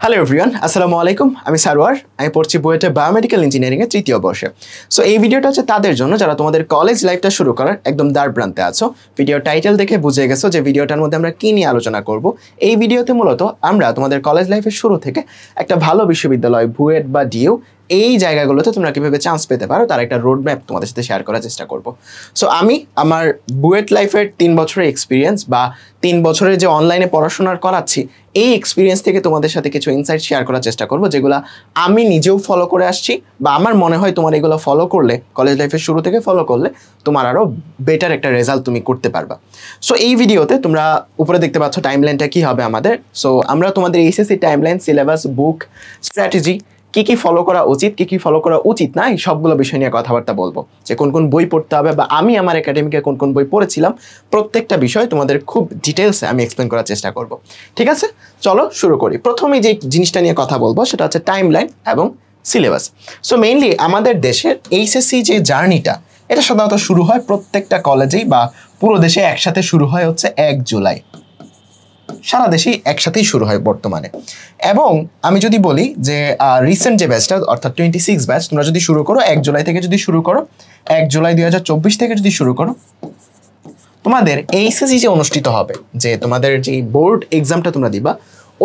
Hello everyone, আসসালামু আলাইকুম। আমি সারোয়ার। আমি পড়ছি বুয়েটে বায়োমেডিক্যাল ইঞ্জিনিয়ারিংয়ের তৃতীয় বর্ষে। সো এই ভিডিওটা হচ্ছে তাদের জন্য যারা তোমাদের কলেজ লাইফটা শুরু করার একদম দ্বার প্রান্তে আছো। ভিডিও টাইটেল দেখে বুঝে গেছো যে ভিডিওটার মধ্যে আমরা কী নিয়ে আলোচনা করব। এই ভিডিওতে মূলত আমরা তোমাদের কলেজ লাইফের শুরু থেকে একটা ভালো বিশ্ববিদ্যালয় বুয়েট বা ডিইউ এই জায়গাগুলোতে তোমরা কীভাবে চান্স পেতে পারো তার একটা রোড ম্যাপ তোমাদের সাথে শেয়ার করার চেষ্টা করব। সো আমি আমার বুয়েট লাইফের 3 বছরের এক্সপিরিয়েন্স বা 3 বছরের যে অনলাইনে পড়াশোনার করাচ্ছি এই এক্সপিরিয়েন্স থেকে তোমাদের সাথে কিছু ইনসাইট শেয়ার করার চেষ্টা করব, যেগুলো আমি নিজেও ফলো করে আসছি বা আমার মনে হয় তোমার এগুলো ফলো করলে, কলেজ লাইফের শুরু থেকে ফলো করলে তোমার আরও বেটার একটা রেজাল্ট তুমি করতে পারবা। সো এই ভিডিওতে তোমরা উপরে দেখতে পাচ্ছ টাইমলাইনটা কী হবে আমাদের। সো আমরা তোমাদের এইচএসসি টাইমলাইন, সিলেবাস, বুক, স্ট্র্যাটেজি, কী ফলো করা উচিত, কী ফলো করা উচিত না, এই সবগুলো বিষয় নিয়ে কথাবার্তা বলবো। যে কোন কোন বই পড়তে হবে বা আমি আমার একাডেমিকে কোন কোন বই পড়েছিলাম, প্রত্যেকটা বিষয় তোমাদের খুব ডিটেলসে আমি এক্সপ্লেন করার চেষ্টা করব। ঠিক আছে, চলো শুরু করি। প্রথমে যে জিনিসটা নিয়ে কথা বলবো সেটা হচ্ছে টাইমলাইন এবং সিলেবাস। সো মেইনলি আমাদের দেশের এইচএসসি যে জার্নিটা, এটা সাধারণত শুরু হয় প্রত্যেকটা কলেজেই বা পুরো দেশে একসাথে শুরু হয় হচ্ছে 1 জুলাই। সারা দেশেই একসাথেই শুরু হয় বর্তমানে। এবং আমি যদি বলি যে রিসেন্ট যে ব্যাচটা অর্থাৎ 26 ব্যাচ, তোমরা যদি শুরু করো 1 জুলাই থেকে, যদি শুরু করো 1 জুলাই 2024 থেকে যদি শুরু করো, তোমাদের এইচএসসি যে অনুষ্ঠিত হবে, যে তোমাদের যে বোর্ড এক্সামটা তোমরা দিবা,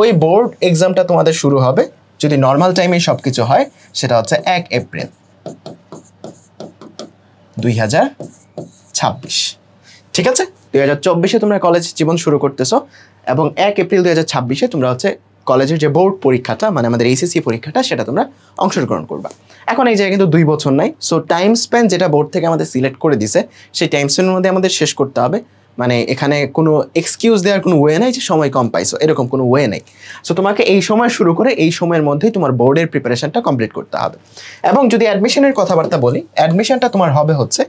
ওই বোর্ড এক্সামটা তোমাদের শুরু হবে যদি নর্মাল টাইমে সব কিছু হয় সেটা হচ্ছে 1 এপ্রিল 2026। ঠিক আছে, 2024-এ তোমরা কলেজ জীবন শুরু করতেছো এবং 1 এপ্রিল 2026-এ তোমরা হচ্ছে কলেজের যে বোর্ড পরীক্ষাটা, মানে আমাদের এইচএসসি পরীক্ষাটা, সেটা তোমরা অংশগ্রহণ করবা। এখন এই জায়গায় কিন্তু 2 বছর নাই। সো টাইম স্প্যান যেটা বোর্ড থেকে আমাদের সিলেক্ট করে দিছে, সেই টাইম স্প্যানের মধ্যে আমাদের শেষ করতে হবে। মানে এখানে কোনো এক্সকিউজ দেওয়ার কোনো ওয়ে নাই যে সময় কম পাইছো, এরকম কোনো ওয়ে নেই। সো তোমাকে এই সময় শুরু করে এই সময়ের মধ্যেই তোমার বোর্ডের প্রিপারেশনটা কমপ্লিট করতে হবে। এবং যদি অ্যাডমিশনের কথাবার্তা বলি, অ্যাডমিশনটা তোমার হবে হচ্ছে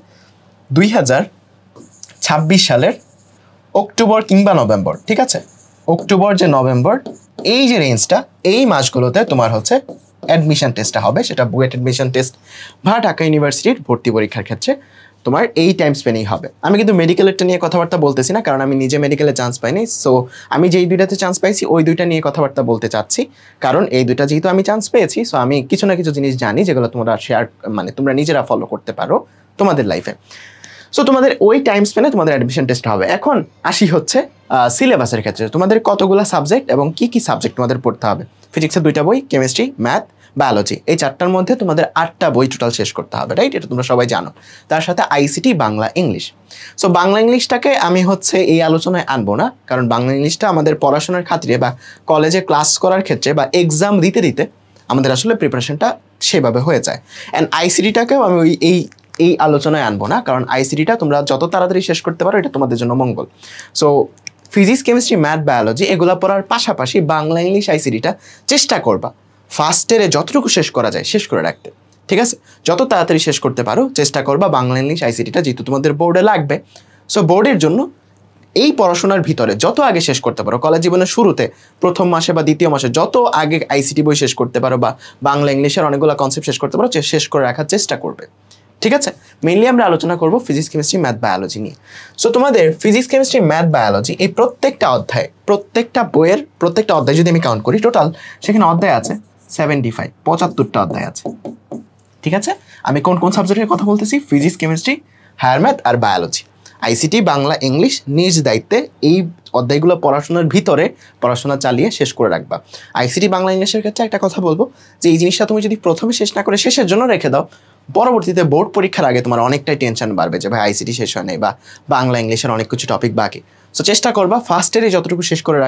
2026 সালের অক্টোবর কিংবা নভেম্বর। ঠিক আছে, অক্টোবর যে নভেম্বর, এই যে রেঞ্জটা, এই মাসগুলোতে তোমার হচ্ছে অ্যাডমিশন টেস্টটা হবে। সেটা বুয়েট অ্যাডমিশন টেস্ট বা ঢাকা ইউনিভার্সিটির ভর্তি পরীক্ষার ক্ষেত্রে তোমার এই টাইম স্পেনেই হবে। আমি কিন্তু মেডিকেলেরটা নিয়ে কথাবার্তা বলতেছি না, কারণ আমি নিজে মেডিকেলে চান্স পাইনি। সো আমি যেই দুইটাতে চান্স পাইছি ওই দুইটা নিয়ে কথাবার্তা বলতে চাচ্ছি, কারণ এই দুইটা যেহেতু আমি চান্স পেয়েছি, সো আমি কিছু না কিছু জিনিস জানি যেগুলো তোমরা শেয়ার, মানে তোমরা নিজেরা ফলো করতে পারো তোমাদের লাইফে। সো তোমাদের ওই টাইম স্পেনে তোমাদের অ্যাডমিশন টেস্ট হবে। এখন আসি হচ্ছে সিলেবাসের ক্ষেত্রে, তোমাদের কতগুলো সাবজেক্ট এবং কি সাবজেক্ট তোমাদের পড়তে হবে। ফিজিক্সের 2টা বই, কেমিস্ট্রি, ম্যাথ, বায়োলজি, এই 4টার মধ্যে তোমাদের 8টা বই টোটাল শেষ করতে হবে, রাইট? এটা তোমরা সবাই জানো। তার সাথে ICT, Bangla, English. So Bangla ইংলিশটাকে আমি হচ্ছে এই আলোচনায় আনবো না, কারণ বাংলা ইংলিশটা আমাদের পড়াশোনার খাতিরে বা কলেজে ক্লাস করার ক্ষেত্রে বা এক্সাম দিতে দিতে আমাদের আসলে প্রিপারেশনটা সেভাবে হয়ে যায়। অ্যান্ড আইসিটিটাকেও আমি এই আলোচনায় আনবো না, কারণ আইসিটিটা তোমরা যত তাড়াতাড়ি শেষ করতে পারো এটা তোমাদের জন্য মঙ্গল। So physics, chemistry, math, biology এগুলো পড়ার পাশাপাশি বাংলা, ইংলিশ, আইসিটিটা চেষ্টা করবা ফার্স্ট ইয়ারে যতটুকু শেষ করা যায় শেষ করে রাখতে। ঠিক আছে, যত তাড়াতাড়ি শেষ করতে পারো চেষ্টা করবা বাংলা, ইংলিশ, আইসিটিটা, যেহেতু তোমাদের বোর্ডে লাগবে। সো বোর্ডের জন্য এই পড়াশোনার ভিতরে যত আগে শেষ করতে পারো, কলেজ জীবনের শুরুতে প্রথম মাসে বা দ্বিতীয় মাসে যত আগে আইসিটি বই শেষ করতে পারো বা বাংলা ইংলিশের অনেকগুলো কনসেপ্ট শেষ করতে পারো, শেষ করে রাখার চেষ্টা করবে। ঠিক আছে, মেইনলি আমরা আলোচনা করব ফিজিক্স, কেমিস্ট্রি, ম্যাথ, বায়োলজি নিয়ে। সো তোমাদের ফিজিক্স, কেমিস্ট্রি, ম্যাথ, বায়োলজি এই প্রত্যেকটা অধ্যায়, প্রত্যেকটা বইয়ের প্রত্যেকটা অধ্যায় যদি আমি কাউন্ট করি, টোটাল সেখানে অধ্যায় আছে 75টা অধ্যায় আছে। ঠিক আছে, আমি কোন কোন সাবজেক্টের কথা বলতেছি? ফিজিক্স, কেমিস্ট্রি, হায়ার ম্যাথ আর বায়োলজি। আইসিটি, বাংলা, ইংলিশ নিজ দায়িত্বে এই অধ্যায়গুলো পড়াশোনার ভিতরে পড়াশোনা চালিয়ে শেষ করে রাখবা। আইসিটি, বাংলা, ইংলিশের ক্ষেত্রে একটা কথা বলবো যে এই জিনিসটা তুমি যদি প্রথমে শেষ না করে শেষের জন্য রেখে দাও, পরবর্তীতে বোর্ড পরীক্ষার আগে তোমার অনেকটাই টেনশন বাড়বে যে ভাই আইসিটি শেষ হয় নাই বা বাংলা ইংলিশের অনেক কিছু টপিক বাকি। সো চেষ্টা করবা ফার্স্ট ইয়ারে যতটুকু শেষ করে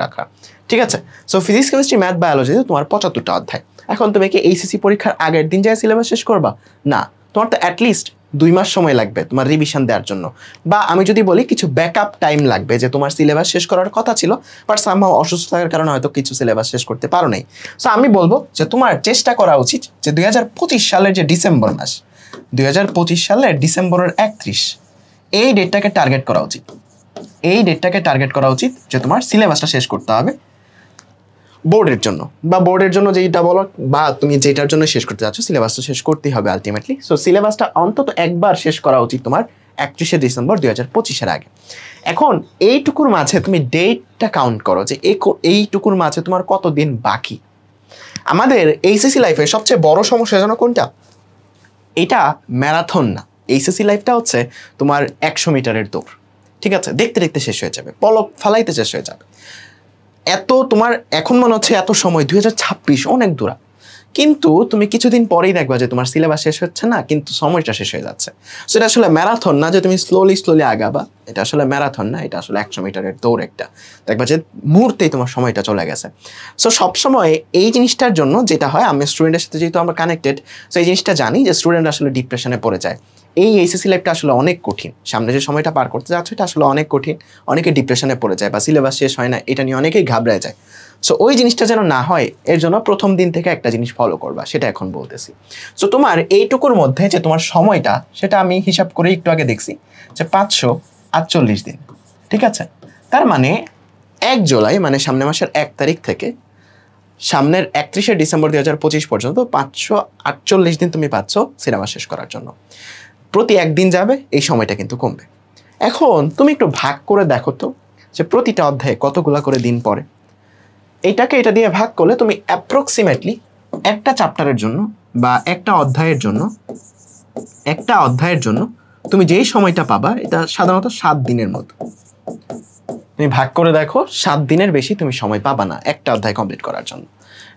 রাখা। ঠিক আছে, সো ফিজিক্স, কেমিস্ট্রি, ম্যাথ, বায়োলজিতে তোমার 75টা অধ্যায়। এখন তুমি কি এইচএসসি পরীক্ষার আগের দিন যায় সিলেবাস শেষ করবা? না, তোমার তো অ্যাটলিস্ট 2 মাস সময় লাগবে তোমার রিভিশন দেওয়ার জন্য, বা আমি যদি বলি কিছু ব্যাকআপ টাইম লাগবে, যে তোমার সিলেবাস শেষ করার কথা ছিল বাট সামহাউ অসুস্থতার কারণে হয়তো কিছু সিলেবাস শেষ করতে পারো নাই। সো আমি বলবো যে তোমার চেষ্টা করা উচিত যে 2025 সালের যে ডিসেম্বর মাস, 2025 সালের ডিসেম্বরের 31 এই ডেটটাকে টার্গেট করা উচিত যে তোমার সিলেবাসটা শেষ করতে হবে বোর্ডের জন্য, বা বোর্ডের জন্য যেইটা বলো বা তুমি যেটার জন্য শেষ করতে চাচ্ছ সিলেবাসটা শেষ করতেই হবে আলটিমেটলি। সো সিলেবাসটা অন্তত একবার শেষ করা উচিত তোমার 31শে ডিসেম্বর 2025-এর আগে। এখন এইটুকুর মাঝে তুমি ডেটটা কাউন্ট করো যে এইটুকুর মাঝে তোমার কত দিন বাকি। আমাদের এইচএসসি লাইফে সবচেয়ে বড় সমস্যা জানো কোনটা? এটা ম্যারাথন না, এইচএসসি লাইফটা হচ্ছে তোমার 100 মিটারের দৌড়, ঠিক আছে? দেখতে দেখতে শেষ হয়ে যাবে, পলক ফালাইতে শেষ হয়ে যাবে। এত তোমার এখন মনে হচ্ছে এত সময় 2026 অনেক দূরা, কিন্তু তুমি কিছুদিন পরেই দেখবা যে তোমার সিলেবাস শেষ হচ্ছে না, কিন্তু সময়টা শেষ হয়ে যাচ্ছে। সো এটা আসলে ম্যারাথন না যে তুমি স্লোলি আগাবা, এটা আসলে ম্যারাথন না, এটা আসলে 100 মিটারের দৌড় একটা। দেখবা যে মুহূর্তেই তোমার সময়টা চলে গেছে। সো সবসময় এই জিনিসটার জন্য যেটা হয়, আমি স্টুডেন্টের সাথে যেহেতু আমরা কানেক্টেড, সো এই জিনিসটা জানি যে স্টুডেন্ট আসলে ডিপ্রেশনে পড়ে যায়। এই এইচএসসি লাইফটা আসলে অনেক কঠিন, সামনে যে সময়টা পার করতে যাচ্ছে এটা আসলে অনেক কঠিন, অনেকে ডিপ্রেশনে পড়ে যায় বা সিলেবাস শেষ হয় না এটা নিয়ে অনেকেই ঘাবড়ে যায়। সো ওই জিনিসটা যেন না হয় এর জন্য প্রথম দিন থেকে একটা জিনিস ফলো করবা, সেটা এখন বলতেছি। সো তোমার এইটুকুর মধ্যে যে তোমার সময়টা, সেটা আমি হিসাব করে একটু আগে দেখছি যে 548 দিন, ঠিক আছে? তার মানে 1 জুলাই মানে সামনের মাসের 1 তারিখ থেকে সামনের 31শে ডিসেম্বর 2025 পর্যন্ত 548 দিন তুমি পাচ্ছ সিনেমা শেষ করার জন্য। প্রতি একদিন যাবে এই সময়টা কিন্তু কমবে। এখন তুমি একটু ভাগ করে দেখো তো যে প্রতিটা অধ্যায়ে কতগুলা করে দিন পড়ে। এইটাকে এটা দিয়ে ভাগ করলে তুমি অ্যাপ্রক্সিমেটলি একটা চ্যাপ্টারের জন্য বা একটা অধ্যায়ের জন্য তুমি যেই সময়টা পাবা এটা সাধারণত 7 দিনের মতো। তুমি ভাগ করে দেখো, 7 দিনের বেশি তুমি সময় পাবা না একটা অধ্যায় কমপ্লিট করার জন্য।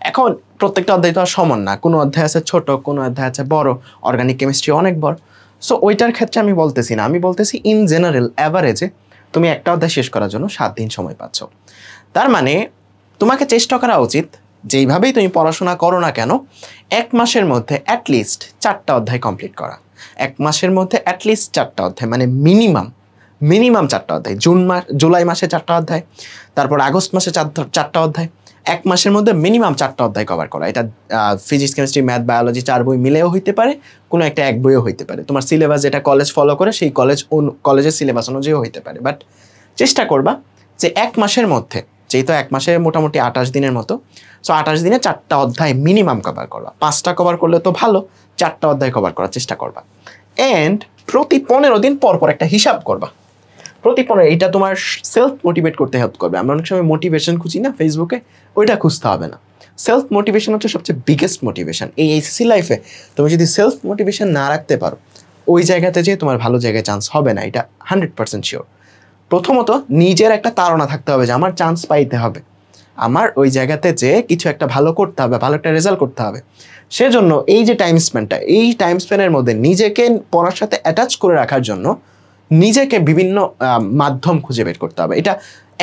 এখন প্রত্যেকটা অধ্যায় তো আর সমান না, কোনো অধ্যায় আছে ছোট, কোনো অধ্যায় আছে বড়, অর্গানিক কেমিস্ট্রি অনেক বড়। সো ওইটার ক্ষেত্রে আমি বলতেছি না, আমি বলতেছি ইন জেনারেল অ্যাভারেজে তুমি একটা অধ্যায় শেষ করার জন্য 7 দিন সময় পাচ্ছ। তার মানে তোমাকে চেষ্টা করা উচিত যেইভাবেই তুমি পড়াশোনা করো না কেন 1 মাসের মধ্যে অ্যাটলিস্ট 4টা অধ্যায় কমপ্লিট করা। 1 মাসের মধ্যে অ্যাটলিস্ট 4টা অধ্যায়, মানে মিনিমাম 4টা অধ্যায়। জুলাই মাসে 4টা অধ্যায়, তারপর আগস্ট মাসে 4টা অধ্যায়। 1 মাসের মধ্যে মিনিমাম 4টা অধ্যায় কভার করা। এটা ফিজিক্স, কেমিস্ট্রি, ম্যাথ, বায়োলজি 4 বই মিলেও হইতে পারে, কোনো একটা 1 বইও হইতে পারে। তোমার সিলেবাস যেটা কলেজ ফলো করে সেই কলেজের সিলেবাস অনুযায়ীও হইতে পারে। বাট চেষ্টা করবা যে 1 মাসের মধ্যে, যেহেতু 1 মাসে মোটামুটি 28 দিনের মতো, সো 28 দিনে 4টা অধ্যায় মিনিমাম কভার করবা। 5টা কভার করলে তো ভালো, 4টা অধ্যায় কভার করার চেষ্টা করবা। অ্যান্ড প্রতি 15 দিন পর পর একটা হিসাব করবা। প্রতি 15, এটা তোমার সেলফ মোটিভেট করতে হেল্প করবে। আমরা অনেক সময় মোটিভেশন খুঁজি না ফেসবুকে, ওইটা খুঁজতে হবে না। সেলফ মোটিভেশন হচ্ছে সবচেয়ে বিগেস্ট মোটিভেশন। এই এইচএসসি লাইফে তুমি যদি সেলফ মোটিভেশন না রাখতে পারো, ওই জায়গাতে যে তোমার ভালো জায়গায় চান্স হবে না, এটা 100% শিওর। প্রথমত নিজের একটা তাড়না থাকতে হবে যে আমার চান্স পাইতে হবে, আমার ওই জায়গাতে যে কিছু একটা ভালো করতে হবে, ভালো একটা রেজাল্ট করতে হবে। সেজন্য এই যে টাইম স্পেন্ডটা, এই টাইম স্পেনের মধ্যে নিজেকে পড়ার সাথে অ্যাটাচ করে রাখার জন্য নিজেকে বিভিন্ন মাধ্যম খুঁজে বের করতে হবে। এটা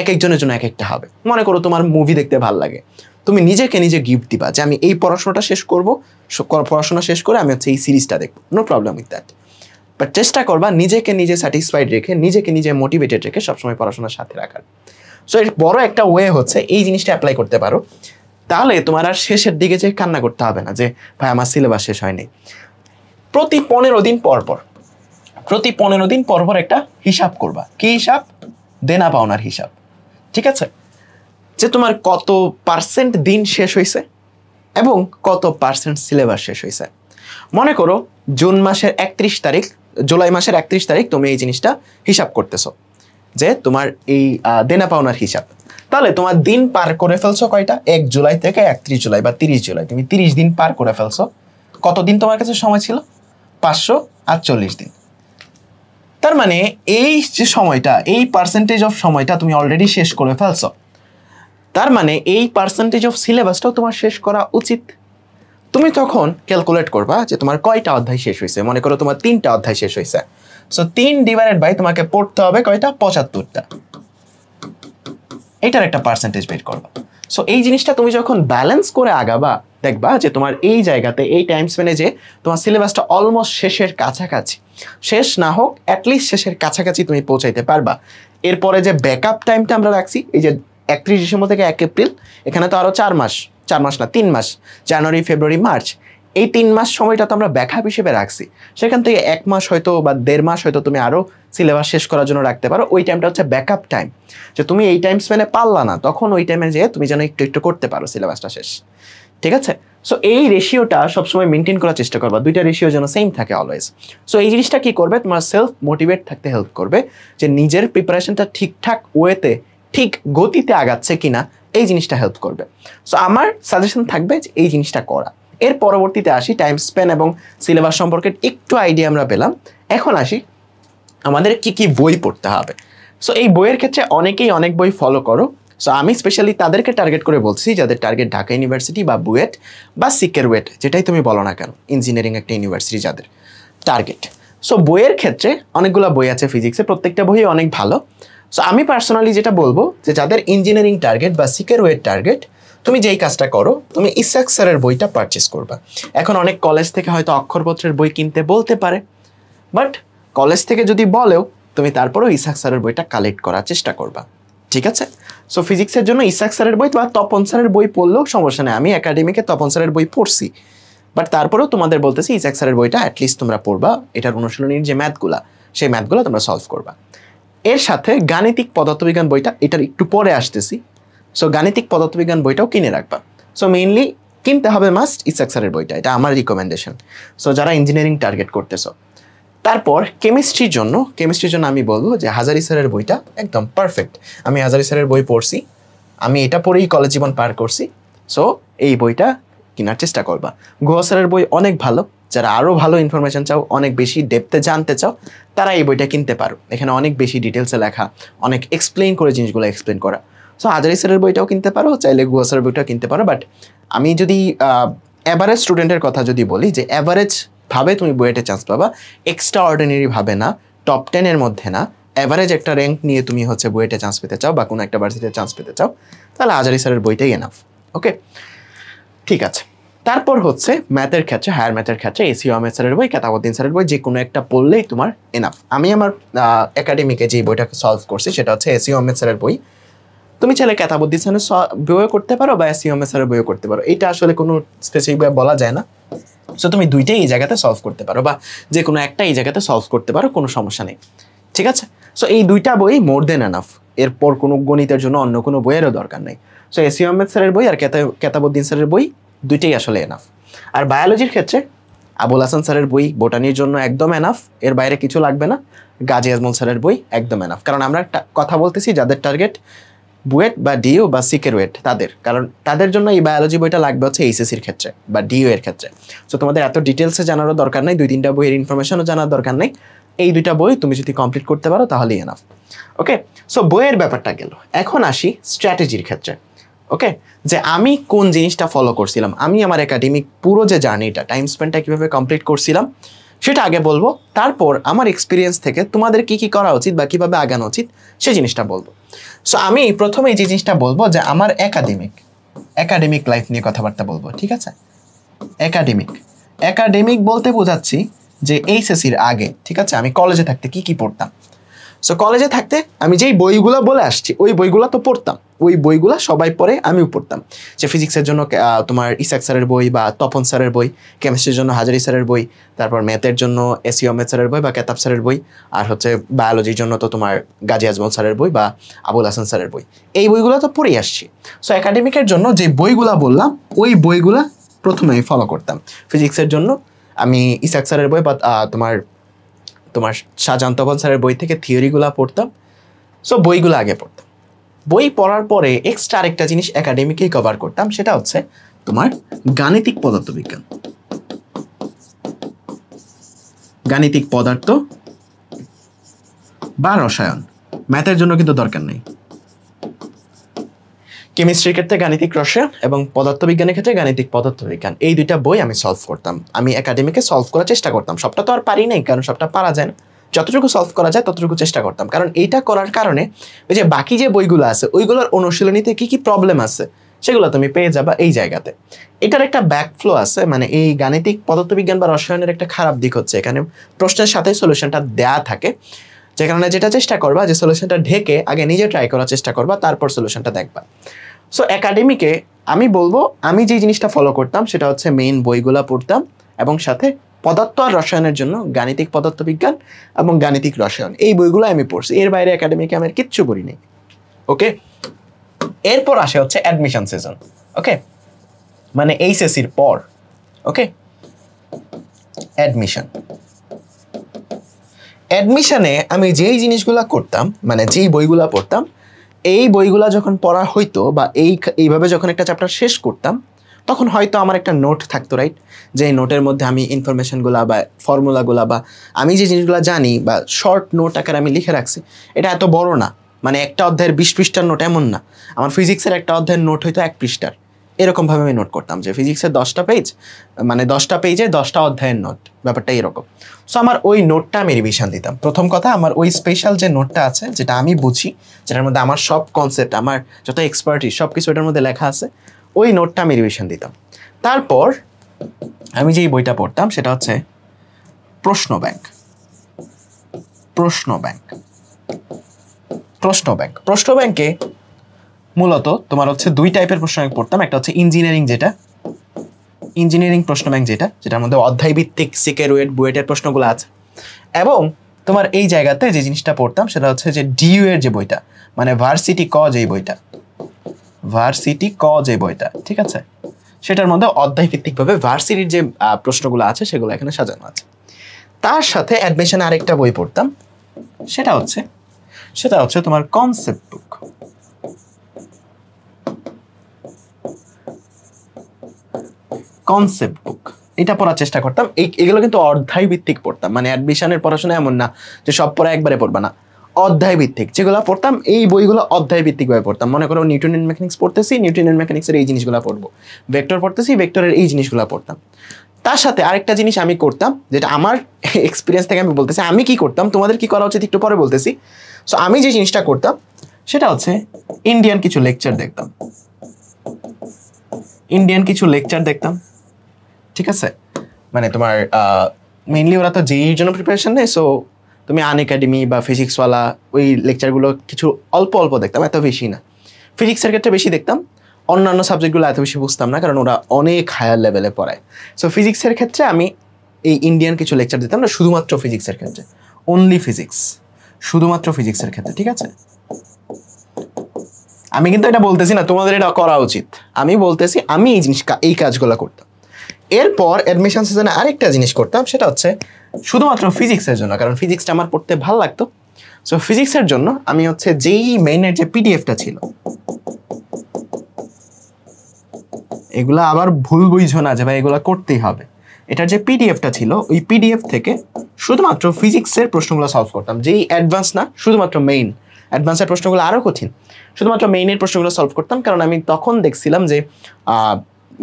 এক একজনের জন্য এক একটা হবে। মনে করো তোমার মুভি দেখতে ভালো লাগে, তুমি নিজেকে নিজে গিফট দিবা যে আমি এই পড়াশোনা শেষ করে আমি হচ্ছে এই সিরিজটা দেখবো, no problem with that. But চেষ্টা করবা নিজেকে নিজে স্যাটিসফাইড রেখে, নিজেকে নিজে মোটিভেটেড রেখে সবসময় পড়াশোনার সাথে রাখার। সো এর বড় একটা ওয়ে হচ্ছে এই জিনিসটা অ্যাপ্লাই করতে পারো, তাহলে তোমার আর শেষের দিকে যে কান্না করতে হবে না যে ভাই আমার সিলেবাস শেষ হয়নি। প্রতি 15 দিন পর পর একটা হিসাব করবা। কি হিসাব? দেনা পাওনার হিসাব, ঠিক আছে? যে তোমার কত পার্সেন্ট দিন শেষ হয়েছে এবং কত পার্সেন্ট সিলেবাস শেষ হয়েছে। মনে করো জুলাই মাসের 31 তারিখ তুমি এই জিনিসটা হিসাব করতেছো যে তোমার এই দেনা পাওনার হিসাব। তাহলে তোমার দিন পার করে ফেলছো কয়টা? 1 জুলাই থেকে 31 জুলাই বা 30 জুলাই, তুমি 30 দিন পার করে ফেলছো। কত দিন তোমার কাছে সময় ছিল? 548 দিন। তার মানে এই যে সময়টা, এই পার্সেন্টেজ অফ সময়টা তুমি অলরেডি শেষ করে ফেলছো। তার মানে এই পার্সেন্টেজ অফ সিলেবাসটাও তোমার শেষ করা উচিত। তুমি তখন ক্যালকুলেট করবা যে তোমার কয়টা অধ্যায় শেষ হয়েছে। মনে করো তোমার 3টা অধ্যায় শেষ হয়েছে, সো 3 ডিভাইডেড বাই তোমাকে পড়তে হবে কয়টা? 75টা। এটার একটা পার্সেন্টেজ বের করবা। সো এই জিনিসটা তুমি যখন ব্যালেন্স করে আগাবা, দেখবা যে তোমার এই জায়গাতে এই টাইম স্পেনে যে তোমার সিলেবাসটা অলমোস্ট শেষের কাছাকাছি, শেষ না হোক অ্যাটলিস্ট শেষের কাছাকাছি তুমি পৌঁছাইতে পারবা। এরপরে যে ব্যাকআপ টাইমটা আমরা রাখছি, এই যে 31 ডিসেম্বর থেকে 1 এপ্রিল, এখানে তো আরও 4 মাস না 3 মাস, জানুয়ারি, ফেব্রুয়ারি, মার্চ, এই 3 মাস সময়টা তো আমরা ব্যাকআপ হিসেবে রাখছি। সেখান থেকে 1 মাস হয়তো বা 1.5 মাস হয়তো তুমি আরও সিলেবাস শেষ করার জন্য রাখতে পারো। ওই টাইমটা হচ্ছে ব্যাকআপ টাইম, যে তুমি এই টাইম স্পেনে পারলা না, তখন ওই টাইমে যেয়ে তুমি যেন একটু করতে পারো সিলেবাসটা শেষ, ঠিক আছে? সো এই রেশিওটা সবসময় মেনটেন করার চেষ্টা করবা, দুইটা রেশিও যেন সেম থাকে অলওয়েজ। সো এই জিনিসটা কি করবে, তোমার সেলফ মোটিভেট থাকতে হেল্প করবে, যে নিজের প্রিপারেশনটা ঠিকঠাক ওয়েতে ঠিক গতিতে আগাচ্ছে কিনা এই জিনিসটা হেল্প করবে। সো আমার সাজেশন থাকবে যে এই জিনিসটা করা। এর পরবর্তীতে আসি টাইম স্প্যান এবং সিলেবাস সম্পর্কে একটু আইডিয়া আমরা পেলাম। এখন আসি আমাদের কি কি বই পড়তে হবে। সো এই বইয়ের ক্ষেত্রে অনেকেই অনেক বই ফলো করো। সো আমি স্পেশালি তাদেরকে টার্গেট করে বলছি যাদের টার্গেট ঢাকা ইউনিভার্সিটি বা বুয়েট বা সিকের ওয়েট, যেটাই তুমি বলো না কেন, ইঞ্জিনিয়ারিং একটা ইউনিভার্সিটি যাদের টার্গেট। সো বইয়ের ক্ষেত্রে অনেকগুলো বই আছে ফিজিক্সে, প্রত্যেকটা বই অনেক ভালো। সো আমি পার্সোনালি যেটা বলবো যে যাদের ইঞ্জিনিয়ারিং টার্গেট বা সিকের ওয়েট টার্গেট, তুমি যেই কাজটা করো, তুমি ইসাক স্যারের বইটা পারচেস করবা। এখন অনেক কলেজ থেকে হয়তো অক্ষরপত্রের বই কিনতে বলতে পারে, বাট কলেজ থেকে যদি বলেও তুমি তারপরেও ইসাক স্যারের বইটা কালেক্ট করার চেষ্টা করবা, ঠিক আছে? সো ফিজিক্সের জন্য ইসাক স্যারের বই বা তপন স্যারের বই পড়লেও সমস্যা নেই। আমি একাডেমিকে তপন স্যারের বই পড়ছি, বাট তারপরেও তোমাদের বলতেছি ইসাক স্যারের বইটা অ্যাটলিস্ট তোমরা পড়বা। এটার অনুশীলনীর যে ম্যাথগুলা, সেই ম্যাথগুলো তোমরা সলভ করবা। এর সাথে গাণিতিক পদার্থবিজ্ঞান বইটা, এটার একটু পরে আসতেছি। সো গাণিতিক পদার্থবিজ্ঞান বইটাও কিনে রাখবা। সো মেইনলি কিনতে হবে মাস্ট ইসাক স্যারের বইটা, এটা আমার রিকমেন্ডেশন। সো যারা ইঞ্জিনিয়ারিং টার্গেট করতেছো। তারপর কেমিস্ট্রির জন্য আমি বলবো যে হাজারি স্যারের বইটা একদম পারফেক্ট। আমি হাজারি স্যারের বই পড়ছি, আমি এটা পড়েই কলেজ জীবন পার করছি। সো এই বইটা কেনার চেষ্টা করবা। গুহা স্যারের বই অনেক ভালো, যারা আরও ভালো ইনফরমেশন চাও, অনেক বেশি ডেপথে জানতে চাও, তারা এই বইটা কিনতে পারো। এখানে অনেক বেশি ডিটেলসে লেখা, অনেক এক্সপ্লেইন করে জিনিসগুলো এক্সপ্লেন করা। সো হাজারি স্যারের বইটাও কিনতে পারো, চাইলে গুহা স্যারের বইটাও কিনতে পারো। বাট আমি যদি অ্যাভারেজ স্টুডেন্টের কথা যদি বলি, যে অ্যাভারেজ ভাবে তুমি বুয়েটে চান্স পাবা, এক্সট্রা অর্ডিনারি ভাবে না, টপ 10-এর মধ্যে না, অ্যাভারেজ একটা র্যাঙ্ক নিয়ে তুমি হচ্ছে বুয়েটে চান্স পেতে চাও বা কোনো একটা ভার্সিটিতে চান্স পেতে চাও, তাহলে হাজারি স্যারের বইটাই এনাফ। ওকে, ঠিক আছে। তারপর হচ্ছে ম্যাথের ক্ষেত্রে, হায়ার ম্যাথের ক্ষেত্রে এসিও আহমেদ স্যারের বই, কেতাবউদ্দিন স্যারের বই, যে কোনো একটা পড়লেই তোমার এনাফ। আমি আমার একাডেমিকে যে বইটাকে সলভ করছি সেটা হচ্ছে এসিও আহমেদ স্যারের বই। তুমি চাইলে কেতাবউদ্দিন স্যারের বইও করতে পারো বা এসিও আহমেদ স্যারের বইও করতে পারো, এটা আসলে কোনো স্পেসিফিকভাবে বলা যায় না। সো তুমি দুইটাই এই জায়গাতে সলভ করতে পারো বা যে কোনো একটা এই জায়গাতে সলভ করতে পারো, কোনো সমস্যা নেই, ঠিক আছে? সো এই দুইটা বই মোর দেন এনাফ। এরপর কোনো গণিতের জন্য অন্য কোনো বইয়েরও দরকার নেই। সো এসিও আহমেদ স্যারের বই আর কেতাবউদ্দিন স্যারের বই দুইটাই আসলে এনাফ। আর বায়োলজির ক্ষেত্রে আবুল হাসান স্যারের বই বোটানির জন্য একদম এনাফ, এর বাইরে কিছু লাগবে না। গাজী আজমল স্যারের বই একদম এনাফ, কারণ আমরা একটা কথা বলতেছি যাদের টার্গেট বুয়েট বা ডিও বা সিকের ওয়েট, তাদের, কারণ তাদের জন্য এই বায়োলজি বইটা লাগবে হচ্ছে এইচএসসির ক্ষেত্রে বা ডিও এর ক্ষেত্রে। সো তোমাদের এত ডিটেলসে জানারও দরকার নেই, 2-3টা বইয়ের ইনফরমেশনও জানার দরকার নেই। এই দুইটা বই তুমি যদি কমপ্লিট করতে পারো তাহলেই এনাফ। ওকে, সো বইয়ের ব্যাপারটা গেল। এখন আসি স্ট্র্যাটেজির ক্ষেত্রে। ওকে, যে আমি কোন জিনিসটা ফলো করছিলাম, আমি আমার একাডেমিক পুরো যে জার্নিটা, টাইম স্পেন্ডটা কীভাবে কমপ্লিট করছিলাম সেটা আগে বলবো। তারপর আমার এক্সপিরিয়েন্স থেকে তোমাদের কি কি করা উচিত বা কীভাবে আগানো উচিত সেই জিনিসটা বলবো। সো আমি প্রথমে যে জিনিসটা বলবো যে আমার একাডেমিক লাইফ নিয়ে কথাবার্তা বলবো, ঠিক আছে? একাডেমিক বলতে বোঝাচ্ছি যে এইচএসসির আগে, ঠিক আছে, আমি কলেজে থাকতে কি কি পড়তাম। সো কলেজে থাকতে আমি যেই বইগুলো বলে আসছি ওই বইগুলো তো পড়তাম, ওই বইগুলো সবাই পড়ে, আমিও পড়তাম। যে ফিজিক্সের জন্য তোমার ইসাক স্যারের বই বা তপন স্যারের বই, কেমিস্ট্রির জন্য হাজারি স্যারের বই, তারপর ম্যাথের জন্য এসিও আহমেদ স্যারের বই বা কেতাব স্যারের বই, আর হচ্ছে বায়োলজির জন্য তো তোমার গাজী আজমল স্যারের বই বা আবুল হাসান স্যারের বই, এই বইগুলো তো পড়েই আসছি। সো একাডেমিকের জন্য যে বইগুলো বললাম ওই বইগুলো প্রথমে আমি ফলো করতাম। ফিজিক্সের জন্য আমি ইসাক স্যারের বই বা তোমার শাহজাহান তপন স্যারের বই থেকে থিওরিগুলো পড়তাম। সো বইগুলো আগে পড়তাম। বই পড়ার পরে এক্সট্রা আরেকটা জিনিস একাডেমিকেই কভার করতাম, সেটা হচ্ছে তোমার গাণিতিক পদার্থবিজ্ঞান, গাণিতিক পদার্থ বা রসায়ন। ম্যাথের জন্য কিন্তু দরকার নেই। কেমিস্ট্রির ক্ষেত্রে গাণিতিক রসায়ন এবং পদার্থবিজ্ঞানের ক্ষেত্রে গাণিতিক পদার্থবিজ্ঞান, এই দুইটা বই আমি সলভ করতাম। আমি একাডেমিকে সলভ করার চেষ্টা করতাম, সবটা তো আর পারি নাই, কারণ সবটা পারা যায় না, যতটুকু সলভ করা যায় ততটুকু চেষ্টা করতাম। কারণ এইটা করার কারণে ওই যে বাকি যে বইগুলো আছে ওইগুলোর অনুশীলনীতে কি কি প্রবলেম আছে সেগুলো তুমি পেয়ে যাবা এই জায়গাতে। এটার একটা ব্যাকফ্লো আছে, মানে এই গাণিতিক পদার্থবিজ্ঞান বা রসায়নের একটা খারাপ দিক হচ্ছে এখানে প্রশ্নের সাথে সলিউশনটা দেয়া থাকে, যে কারণে যেটা চেষ্টা করবা যে সলিউশনটা ঢেকে আগে নিজে ট্রাই করার চেষ্টা করবা, তারপর সলিউশনটা দেখবা। সো একাডেমিকে আমি বলবো আমি যে জিনিসটা ফলো করতাম সেটা হচ্ছে মেইন বইগুলা পড়তাম এবং সাথে পদার্থ আর রসায়নের জন্য গাণিতিক পদার্থবিজ্ঞান এবং গাণিতিক রসায়ন, এই বইগুলো আমি পড়ছি। এর বাইরে একাডেমিকে আমি কিচ্ছু পড়ি নাই। ওকে, এরপর আসে হচ্ছে অ্যাডমিশন সিজন। ওকে, মানে এইচএসসির পর। ওকে, অ্যাডমিশন। অ্যাডমিশনে আমি যেই জিনিসগুলো করতাম, মানে যেই বইগুলো পড়তাম, এই বইগুলো যখন পড়া হইতো বা এইভাবে যখন একটা চ্যাপ্টার শেষ করতাম, তখন হয়তো আমার একটা নোট থাকতো, রাইট? যে এই নোটের মধ্যে আমি ইনফরমেশনগুলো বা ফর্মুলাগুলো বা আমি যে জিনিসগুলো জানি বা শর্ট নোট আকারে আমি লিখে রাখছি, এটা এত বড় না, মানে একটা অধ্যায়ের 20 পৃষ্ঠার নোট এমন না। আমার ফিজিক্সের একটা অধ্যায়ের নোট হয়তো 1 পৃষ্ঠার, এরকমভাবে আমি নোট করতাম যে ফিজিক্সের 10টা পেজ, মানে 10টা পেজে 10টা অধ্যায়ের নোট, ব্যাপারটা এরকম। সো আমার ওই নোটটা আমি রিভিশন দিতাম। প্রথম কথা, আমার ওই স্পেশাল যে নোটটা আছে, যেটা আমি বুঝি, যেটার মধ্যে আমার সব কনসেপ্ট, আমার যত এক্সপার্টিস সব কিছু এটার মধ্যে লেখা আছে, ওই নোটটা আমি রিভিশন দিতাম। তারপর আমি যেই বইটা পড়তাম সেটা হচ্ছে প্রশ্ন ব্যাংক। প্রশ্ন ব্যাংক, প্রশ্ন ব্যাংক। প্রশ্ন ব্যাংকে মূলত তোমার হচ্ছে 2 টাইপের প্রশ্ন ব্যাংক পড়তাম। একটা হচ্ছে ইঞ্জিনিয়ারিং, যেটা ইঞ্জিনিয়ারিং প্রশ্ন ব্যাংক, যেটার মধ্যে অধ্যায় ভিত্তিক সিকেরুয়েট বুয়েটের প্রশ্নগুলো আছে। এবং তোমার এই জায়গাতে যে জিনিসটা পড়তাম সেটা হচ্ছে যে ডিইউ এর যে বইটা, মানে ভার্সিটি ক যে বইটা, ভার্সিটি ক যে বইটা, ঠিক আছে, সেটার মধ্যে অধ্যায় ভিত্তিকভাবে ভার্সিটির যে প্রশ্নগুলো আছে সেগুলো এখানে সাজানো আছে। তার সাথে অ্যাডমিশনে আরেকটা বই পড়তাম, সেটা হচ্ছে তোমার কনসেপ্ট বুক। কনসেপ্ট বুক এটা পড়ার চেষ্টা করতাম। এগুলো কিন্তু অধ্যায় ভিত্তিক পড়তাম, মানে অ্যাডমিশনের পড়াশোনা এমন না যে সব পড়া একবারে পড়বা না, অধ্যায় ভিত্তিক যেগুলো পড়তাম, এই বইগুলো অধ্যায় ভিত্তিকভাবে পড়তাম। মনে করো নিউটনের মেকানিক্স পড়তেছি, নিউটনের মেকানিক্সের এই জিনিসগুলো পড়বো, ভেক্টর পড়তেছি, ভেক্টরের এই জিনিসগুলো পড়তাম। তার সাথে আরেকটা জিনিস আমি করতাম, যেটা আমার এক্সপিরিয়েন্স থেকে আমি বলতেছি, আমি কি করতাম, তোমাদের কি করা উচিত একটু পরে বলতেছি। সো আমি যে জিনিসটা করতাম সেটা হচ্ছে ইন্ডিয়ান কিছু লেকচার দেখতাম, ঠিক আছে। মানে তোমার মেইনলি ওরা তো যেইর জন্য প্রিপারেশন নেয়, সো তুমি আনএকাডেমি বা ফিজিক্সওয়ালা ওই লেকচারগুলো কিছু অল্প অল্প দেখতাম, এত বেশি না। ফিজিক্সের ক্ষেত্রে বেশি দেখতাম, অন্যান্য সাবজেক্টগুলো এত বেশি বুঝতাম না, কারণ ওরা অনেক হায়ার লেভেলে পড়ায়। সো ফিজিক্সের ক্ষেত্রে আমি এই ইন্ডিয়ান কিছু লেকচার দিতাম না, শুধুমাত্র ফিজিক্সের ক্ষেত্রে, অনলি ফিজিক্স, শুধুমাত্র ফিজিক্সের ক্ষেত্রে, ঠিক আছে। আমি কিন্তু এটা বলতেছি না তোমাদের এটা করা উচিত, আমি বলতেছি আমি এই কাজগুলো করতাম। এরপর অ্যাডমিশন সিজনে আরেকটা জিনিস করতাম, সেটা হচ্ছে শুধুমাত্র ফিজিক্সের জন্য, কারণ ফিজিক্সটা আমার পড়তে ভালো লাগতো। সো ফিজিক্সের জন্য আমি হচ্ছে যেই মেইনের যে পিডিএফটা ছিল, এগুলা আবার ভুল বুঝো না যে ভাই এগুলা করতেই হবে, এটার যে পিডিএফটা ছিল ওই পিডিএফ থেকে শুধুমাত্র ফিজিক্সের প্রশ্নগুলো সলভ করতাম, যেই অ্যাডভান্স না, শুধুমাত্র মেইন। অ্যাডভান্সের প্রশ্নগুলো আরও কঠিন, শুধুমাত্র মেইনের প্রশ্নগুলো সলভ করতাম, কারণ আমি তখন দেখছিলাম যে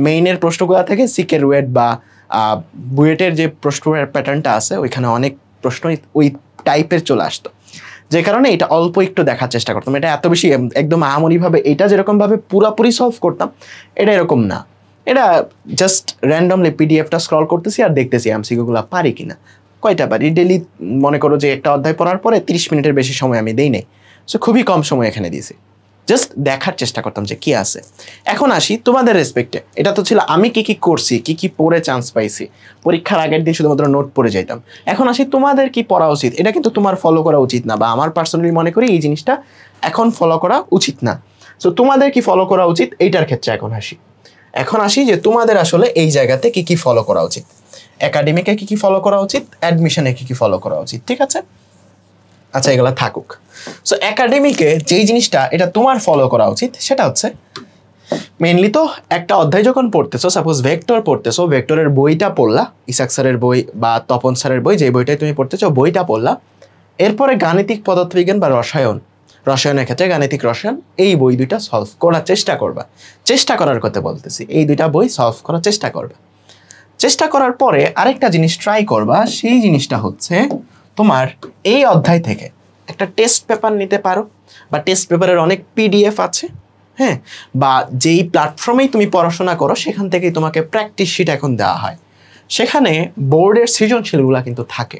মেইনের প্রশ্নগুলো থেকে সিকেরুয়েট বা বুয়েটের যে প্রশ্ন প্যাটার্নটা আছে ওইখানে অনেক প্রশ্ন ওই টাইপের চলে আসতো, যে কারণে এটা অল্প একটু দেখার চেষ্টা করতাম। এটা এত বেশি একদম আহামরিভাবে এটা যেরকমভাবে পুরাপুরি সলভ করতাম, এটা এরকম না। এটা জাস্ট র্যান্ডমলি পিডিএফটা স্ক্রল করতেছি আর দেখতেছি এমসিকিউগুলো পারি কিনা, কয়টা পারি। ডেলি মনে করো যে একটা অধ্যায় পড়ার পরে 30 মিনিটের বেশি সময় আমি দেই নাই, সো খুবই কম সময় এখানে দিয়েছি, জাস্ট দেখার চেষ্টা করতাম যে কি আছে। এখন আসি তোমাদের রেসপেক্টে, এটা তো ছিল আমি কি কি করছি, কি কি পড়ে চান্স পাইছি, পরীক্ষার আগের দিন শুধুমাত্র নোট পড়ে যাইতাম। এখন আসি তোমাদের কি পড়া উচিত, এটা কিন্তু তোমার ফলো করা উচিত না, বা আমার পার্সোনালি মনে করি এই জিনিসটা এখন ফলো করা উচিত না। সো তোমাদের কি ফলো করা উচিত এইটার ক্ষেত্রে এখন আসি যে তোমাদের আসলে এই জায়গাতে কি কি ফলো করা উচিত, একাডেমিকে কি কি ফলো করা উচিত, অ্যাডমিশনে কি কি ফলো করা উচিত, ঠিক আছে। আচ্ছা, এগুলো থাকুক। সো একাডেমিকে যেই জিনিসটা এটা তোমার ফলো করা উচিত সেটা হচ্ছে মেইনলি তো একটা অধ্যায় যখন পড়তেছো, সাপোজ ভেক্টর পড়তেছো, ভেক্টরের বইটা পড়লা, ইসাক স্যারের বই বা তপন স্যারের বই, যে বইটাই তুমি পড়তেছো বইটা পড়লা। এরপরে গাণিতিক পদার্থবিজ্ঞান বা রসায়নের ক্ষেত্রে গাণিতিক রসায়ন, এই বই দুইটা সলভ করার চেষ্টা করবা। চেষ্টা করার কথা বলতেছি, এই দুইটা বই সলভ করার চেষ্টা করবা। চেষ্টা করার পরে আরেকটা জিনিস ট্রাই করবা, সেই জিনিসটা হচ্ছে তোমার এই অধ্যায় থেকে একটা টেস্ট পেপার নিতে পারো, বা টেস্ট পেপারের অনেক পিডিএফ আছে, হ্যাঁ, বা যেই প্ল্যাটফর্মেই তুমি পড়াশোনা করো সেখান থেকেই তোমাকে প্র্যাকটিস শিট এখন দেওয়া হয়, সেখানে বোর্ডের সৃজনশীলগুলো কিন্তু থাকে।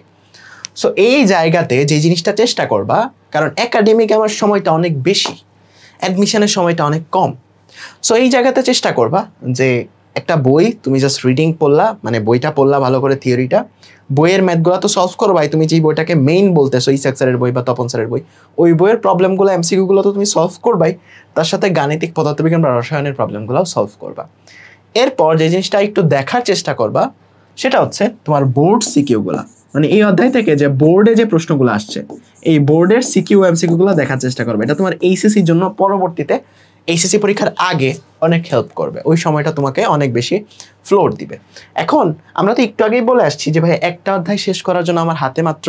সো এই জায়গাতে যে জিনিসটা চেষ্টা করবা, কারণ একাডেমিক আমার সময়টা অনেক বেশি, অ্যাডমিশনের সময়টা অনেক কম। সো এই জায়গাতে চেষ্টা করবা যে একটা বই তুমি জাস্ট রিডিং পড়লা, মানে বইটা পড়লা ভালো করে, থিওরিটা, বইয়ের ম্যাথগুলো তো সলভ করবাই, তুমি যেই বইটাকে মেইন বলতেছো, ইসাক স্যারের বই বা তপন স্যারের বই, ওই বইয়ের প্রবলেমগুলো এমসিকিউগুলো তো তুমি সলভ করবাই, তার সাথে গাণিতিক পদার্থবিজ্ঞান বা রসায়নের প্রবলেমগুলোও সলভ করবা। এরপর যে জিনিসটা একটু দেখার চেষ্টা করবা সেটা হচ্ছে তোমার বোর্ড সিকিউগুলা, মানে এই অধ্যায় থেকে যে বোর্ডে যে প্রশ্নগুলো আসছে এই বোর্ডের সিকিউ এমসিকিউগুলো দেখার চেষ্টা করবে। এটা তোমার এইচএসসির জন্য পরবর্তীতে এইচএসসি পরীক্ষার আগে অনেক হেল্প করবে, ওই সময়টা তোমাকে অনেক বেশি ফ্লোর দিবে। এখন আমরা তো একটু আগেই বলে আসছি যে ভাই একটা অধ্যায় শেষ করার জন্য আমার হাতে মাত্র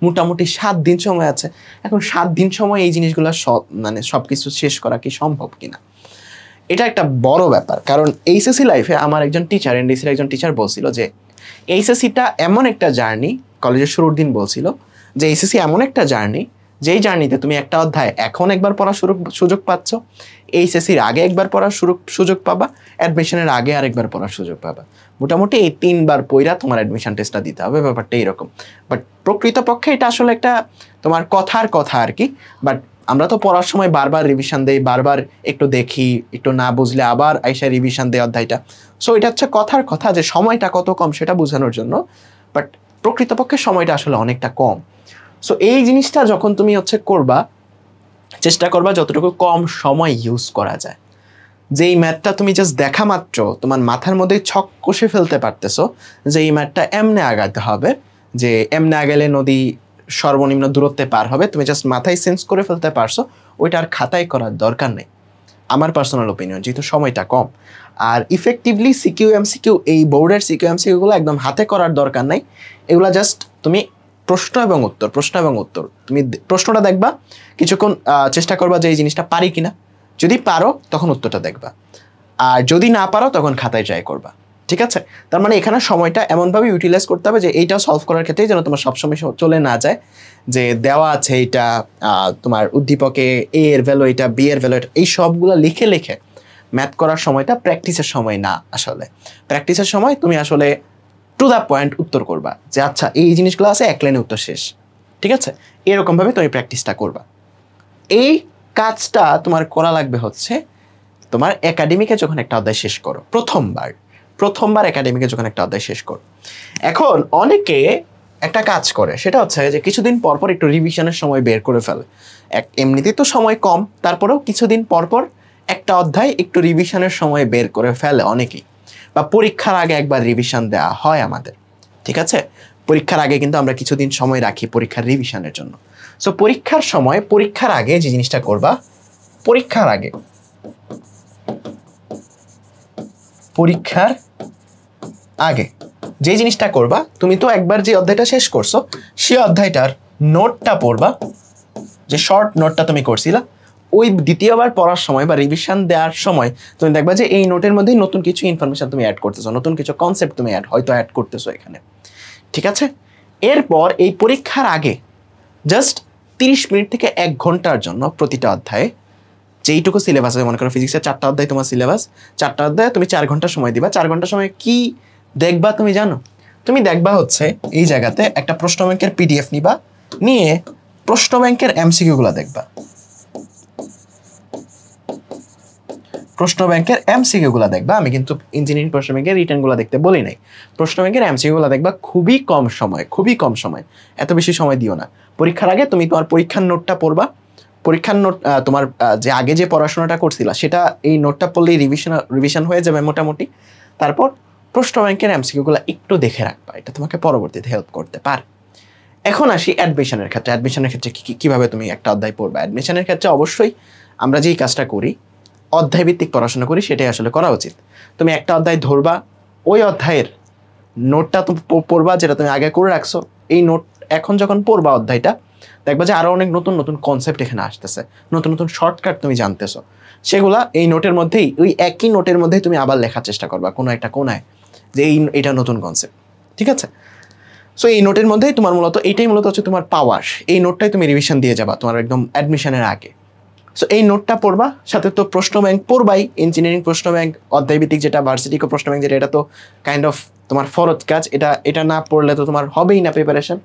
মোটামুটি 7 দিন সময় আছে। এখন 7 দিন সময় এই জিনিসগুলো সব কিছু শেষ করা কি সম্ভব কিনা, এটা একটা বড় ব্যাপার। কারণ এইচএসসি লাইফে আমার একজন টিচার, এনডিসির একজন টিচার বলছিল যে এইচএসসিটা এমন একটা জার্নি, কলেজের শুরুর দিন বলছিল যে এইচএসসি এমন একটা জার্নি যেই জার্নিতে তুমি একটা অধ্যায় এখন একবার পড়ার সুযোগ পাচ্ছ, এইচএসসির আগে একবার পড়ার সুযোগ পাবা, অ্যাডমিশনের আগে আরেকবার পড়ার সুযোগ পাবা। মোটামুটি এই 3 বার পইরা তোমার অ্যাডমিশন টেস্টটা দিতে হবে, ব্যাপারটা এরকম। বাট প্রকৃতপক্ষে এটা আসলে একটা তোমার কথার কথা আর কি। বাট আমরা তো পড়ার সময় বারবার রিভিশন দেই, বারবার একটু দেখি, একটু না বুঝলে আবার আইসা রিভিশন দেয় অধ্যায়টা। সো এটা হচ্ছে কথার কথা যে সময়টা কত কম সেটা বোঝানোর জন্য, বাট প্রকৃতপক্ষে সময়টা আসলে অনেকটা কম। সো এই জিনিসটা যখন তুমি হচ্ছে করবা, চেষ্টা করবা যতটুকু কম সময় ইউজ করা যায়। যেই ম্যাথটা তুমি জাস্ট দেখা মাত্র তোমার মাথার মধ্যে ছক কষে ফেলতে পারতেছো যে এই ম্যাথটা এমনে আগাতে হবে, যে এমনে আগালে নদী সর্বনিম্ন দূরত্বে পার হবে, তুমি জাস্ট মাথায় সেন্স করে ফেলতে পারছো, ওইটা আর খাতায় করার দরকার নেই, আমার পার্সোনাল ওপিনিয়ন, যেহেতু সময়টা কম। আর ইফেক্টিভলি সিকিউ এমসিকিউ, এই বোর্ডের সিকিউ এমসিকিউগুলো একদম হাতে করার দরকার নাই। এগুলো জাস্ট তুমি প্রশ্ন এবং উত্তর তুমি প্রশ্নটা দেখবা, কিছুক্ষণ চেষ্টা করবা যে এই জিনিসটা পারি কিনা, যদি পারো তখন উত্তরটা দেখবা, আর যদি না পারো তখন খাতায় ট্রাই করবা। ঠিক আছে? তার মানে এখানে সময়টা এমনভাবে ইউটিলাইজ করতে হবে যে এইটা সলভ করার ক্ষেত্রে যেন তোমার সবসময় চলে না যায় যে দেওয়া আছে এইটা তোমার উদ্দীপকে এ এর ভ্যালু এটা, বি এর ভ্যালু এটা, এই সবগুলো লিখে লিখে ম্যাথ করার সময়টা প্র্যাকটিসের সময় না। আসলে প্র্যাকটিসের সময় তুমি আসলে টু দ্য পয়েন্ট উত্তর করবা যে আচ্ছা এই জিনিসগুলো আছে, এক লাইনে উত্তর শেষ। ঠিক আছে? এরকমভাবে তুমি প্র্যাকটিসটা করবা। এই কাজটা তোমার করা লাগবে হচ্ছে তোমার একাডেমিকে যখন একটা অধ্যায় শেষ করো, প্রথমবার একাডেমিকে যখন একটা অধ্যায় শেষ করো। এখন অনেকে একটা কাজ করে, সেটা হচ্ছে যে কিছুদিন পরপর একটু রিভিশনের সময় বের করে ফেলে। এমনিতেই তো সময় কম, তারপরেও কিছুদিন পরপর একটা অধ্যায় একটু রিভিশনের সময় বের করে ফেলে অনেকেই, বা পরীক্ষার আগে একবার রিভিশন দেওয়া হয় আমাদের। ঠিক আছে? পরীক্ষার আগে কিন্তু আমরা কিছুদিন সময় রাখি পরীক্ষার রিভিশনের জন্য। সো পরীক্ষার আগে যে জিনিসটা করবা, পরীক্ষার আগে যে জিনিসটা করবা, তুমি তো একবার যে অধ্যায়টা শেষ করছো সেই অধ্যায়টার নোটটা পড়বা, যে শর্ট নোটটা তুমি করছিলা, ওই দ্বিতীয়বার পড়ার সময় বা রিভিশন দেওয়ার সময় তুমি দেখবা যে এই নোটের মধ্যেই নতুন কিছু ইনফরমেশন তুমি অ্যাড করতেছো, নতুন কিছু কনসেপ্ট তুমি হয়তো অ্যাড করতেছো এখানে। ঠিক আছে? এরপর এই পরীক্ষার আগে জাস্ট 30 মিনিট থেকে 1 ঘন্টার জন্য প্রতিটা অধ্যায়ে যেইটুকু সিলেবাস আছে, মনে করো ফিজিক্সের 4টা অধ্যায় তোমার সিলেবাস, 4টা অধ্যায়ে তুমি 4 ঘন্টা সময় দিবা। 4 ঘন্টা সময় কি দেখবা তুমি জানো? তুমি দেখবা হচ্ছে এই জায়গাতে একটা প্রশ্ন ব্যাংকের পিডিএফ নিবা, নিয়ে প্রশ্ন ব্যাংকের এমসিকিউগুলো দেখবা। আমি কিন্তু ইঞ্জিনিয়ারিং প্রশ্ন ব্যাংকের রিটেনগুলো দেখতে বলি নাই, প্রশ্ন ব্যাংকের এমসিকিউগুলো দেখবা। খুবই কম সময়, এত বেশি সময় দিও না। পরীক্ষার আগে তুমি তোমার পরীক্ষার নোটটা পড়বা, পরীক্ষার নোট তোমার যে আগে যে পড়াশোনাটা করছিলা সেটা এই নোটটা পড়লেই রিভিশন হয়ে যাবে মোটামুটি। তারপর প্রশ্ন ব্যাংকের এমসিকিউগুলো একটু দেখে রাখবা, এটা তোমাকে পরবর্তীতে হেল্প করতে পারে। এখন আসি অ্যাডমিশনের ক্ষেত্রে কিভাবে তুমি একটা অধ্যায় পড়বা। অ্যাডমিশনের ক্ষেত্রে অবশ্যই আমরা যেই কাজটা করি, অধ্যায় ভিত্তিক পড়াশোনা করি, সেটাই আসলে করা উচিত। তুমি একটা অধ্যায় ধরবা, ওই অধ্যায়ের নোটটা তুমি পড়বা যেটা তুমি আগে করে রাখছো। এই নোট এখন যখন পড়বা অধ্যায়টা, দেখবা যে আরও অনেক নতুন নতুন কনসেপ্ট এখানে আসতেছে, নতুন নতুন শর্টকাট তুমি জানতেছো, সেগুলা এই নোটের মধ্যেই, ওই একই নোটের মধ্যেই তুমি আবার লেখার চেষ্টা করবা কোনো একটা কোনায় যে এটা নতুন কনসেপ্ট। ঠিক আছে? সো এই নোটের মধ্যেই তোমার এইটাই মূলত হচ্ছে তোমার পাওয়ার। এই নোটটাই তুমি রিভিশন দিয়ে যাবা তোমার একদম অ্যাডমিশনের আগে। সো এই নোটটা পড়বা, সাথে তো প্রশ্ন ব্যাংক পড়বাই, ইঞ্জিনিয়ারিং প্রশ্ন ব্যাংক, অধ্যায়ভিত্তিক যেটা, ভার্সিটিকো প্রশ্ন ব্যাংক যেটা, এটা তো কাইন্ড অফ তোমার ফরজ কাজ। এটা না পড়লে তো তোমার হবেই না প্রিপারেশন।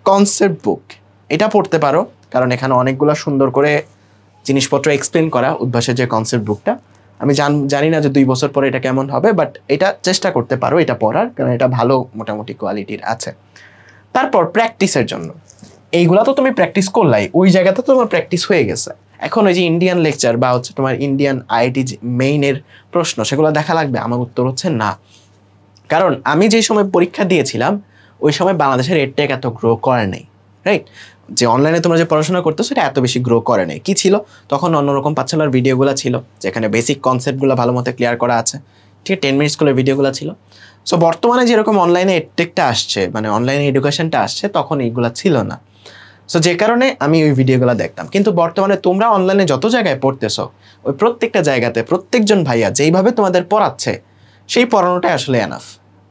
কনসেপ্ট বুক এটা পড়তে পারো, কারণ এখানে অনেকগুলো সুন্দর করে জিনিসপত্র এক্সপ্লেন করা। উদ্ভাসের যে কনসেপ্ট বুকটা, আমি জানি না যে 2 বছর পরে এটা কেমন হবে, বাট এটা চেষ্টা করতে পারো এটা পড়ার, কারণ এটা ভালো মোটামুটি কোয়ালিটির আছে। তারপর প্র্যাকটিসের জন্য এইগুলা তো তুমি প্র্যাকটিস করলাই, ওই জায়গাতে তো তোমার প্র্যাকটিস হয়ে গেছে। এখন ওই যে ইন্ডিয়ান লেকচার বা হচ্ছে তোমার ইন্ডিয়ান আইআইটি মেইনের প্রশ্ন সেগুলো দেখা লাগবে? আমার উত্তর হচ্ছে না। কারণ আমি যে সময় পরীক্ষা দিয়েছিলাম ওই সময় বাংলাদেশের এডটেক এত গ্রো করে নাই, রাইট? যে অনলাইনে তোমরা যে পড়াশোনা করতেছো সেটা এত বেশি গ্রো করে নাই। কি ছিল তখন? অন্যরকম পাচ্ছেলার ভিডিওগুলো ছিল যেখানে বেসিক কনসেপ্টগুলো ভালো মতো ক্লিয়ার করা আছে, ঠিক আছে? 10 মিনিট স্কুলের ভিডিওগুলো ছিল। সো বর্তমানে যেরকম অনলাইনে এডটেকটা আসছে, মানে অনলাইনে এডুকেশনটা আসছে, তখন এইগুলো ছিল না। সো যে কারণে আমি ওই ভিডিওগুলো দেখতাম। কিন্তু বর্তমানে তোমরা অনলাইনে যত জায়গায় পড়তেছো ওই প্রত্যেকটা জায়গাতে প্রত্যেকজন ভাইয়া যেইভাবে তোমাদের পড়াচ্ছে সেই পড়ানোটাই আসলে এনাফ।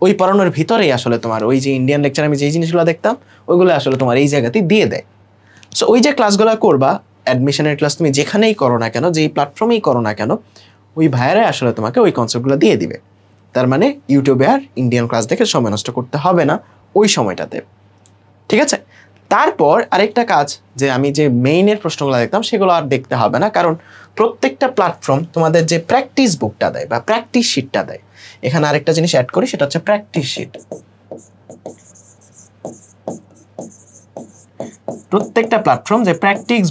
ওই পড়ানোর ভিতরেই আসলে তোমার ওই যে ইন্ডিয়ান লেকচার আমি যেই জিনিসগুলো দেখতাম ওইগুলো আসলে তোমার এই জায়গাতেই দিয়ে দেয়। সো ওই যে ক্লাসগুলো করবা, অ্যাডমিশনের ক্লাস তুমি যেখানেই করো না কেন, যেই প্ল্যাটফর্মেই করো না কেন, ওই ভাইয়ারাই আসলে তোমাকে ওই কনসেপ্টগুলো দিয়ে দিবে। তার মানে ইউটিউবে আর ইন্ডিয়ান ক্লাস দেখে সময় নষ্ট করতে হবে না ওই সময়টাতে, ঠিক আছে? তারপর আরেকটা কাজ, যে আমি যে মেইনের প্রশ্নগুলো দেখতাম সেগুলো আর দেখতে হবে না, কারণ প্রত্যেকটা প্ল্যাটফর্ম তোমাদের যে প্র্যাকটিস বুকটা দেয় বা প্র্যাকটিস শিটটা দেয়, এখানে আরেকটা জিনিস অ্যাড করি, সেটা হচ্ছে প্র্যাকটিস শিট। প্রত্যেকটা প্ল্যাটফর্ম যে প্র্যাকটিস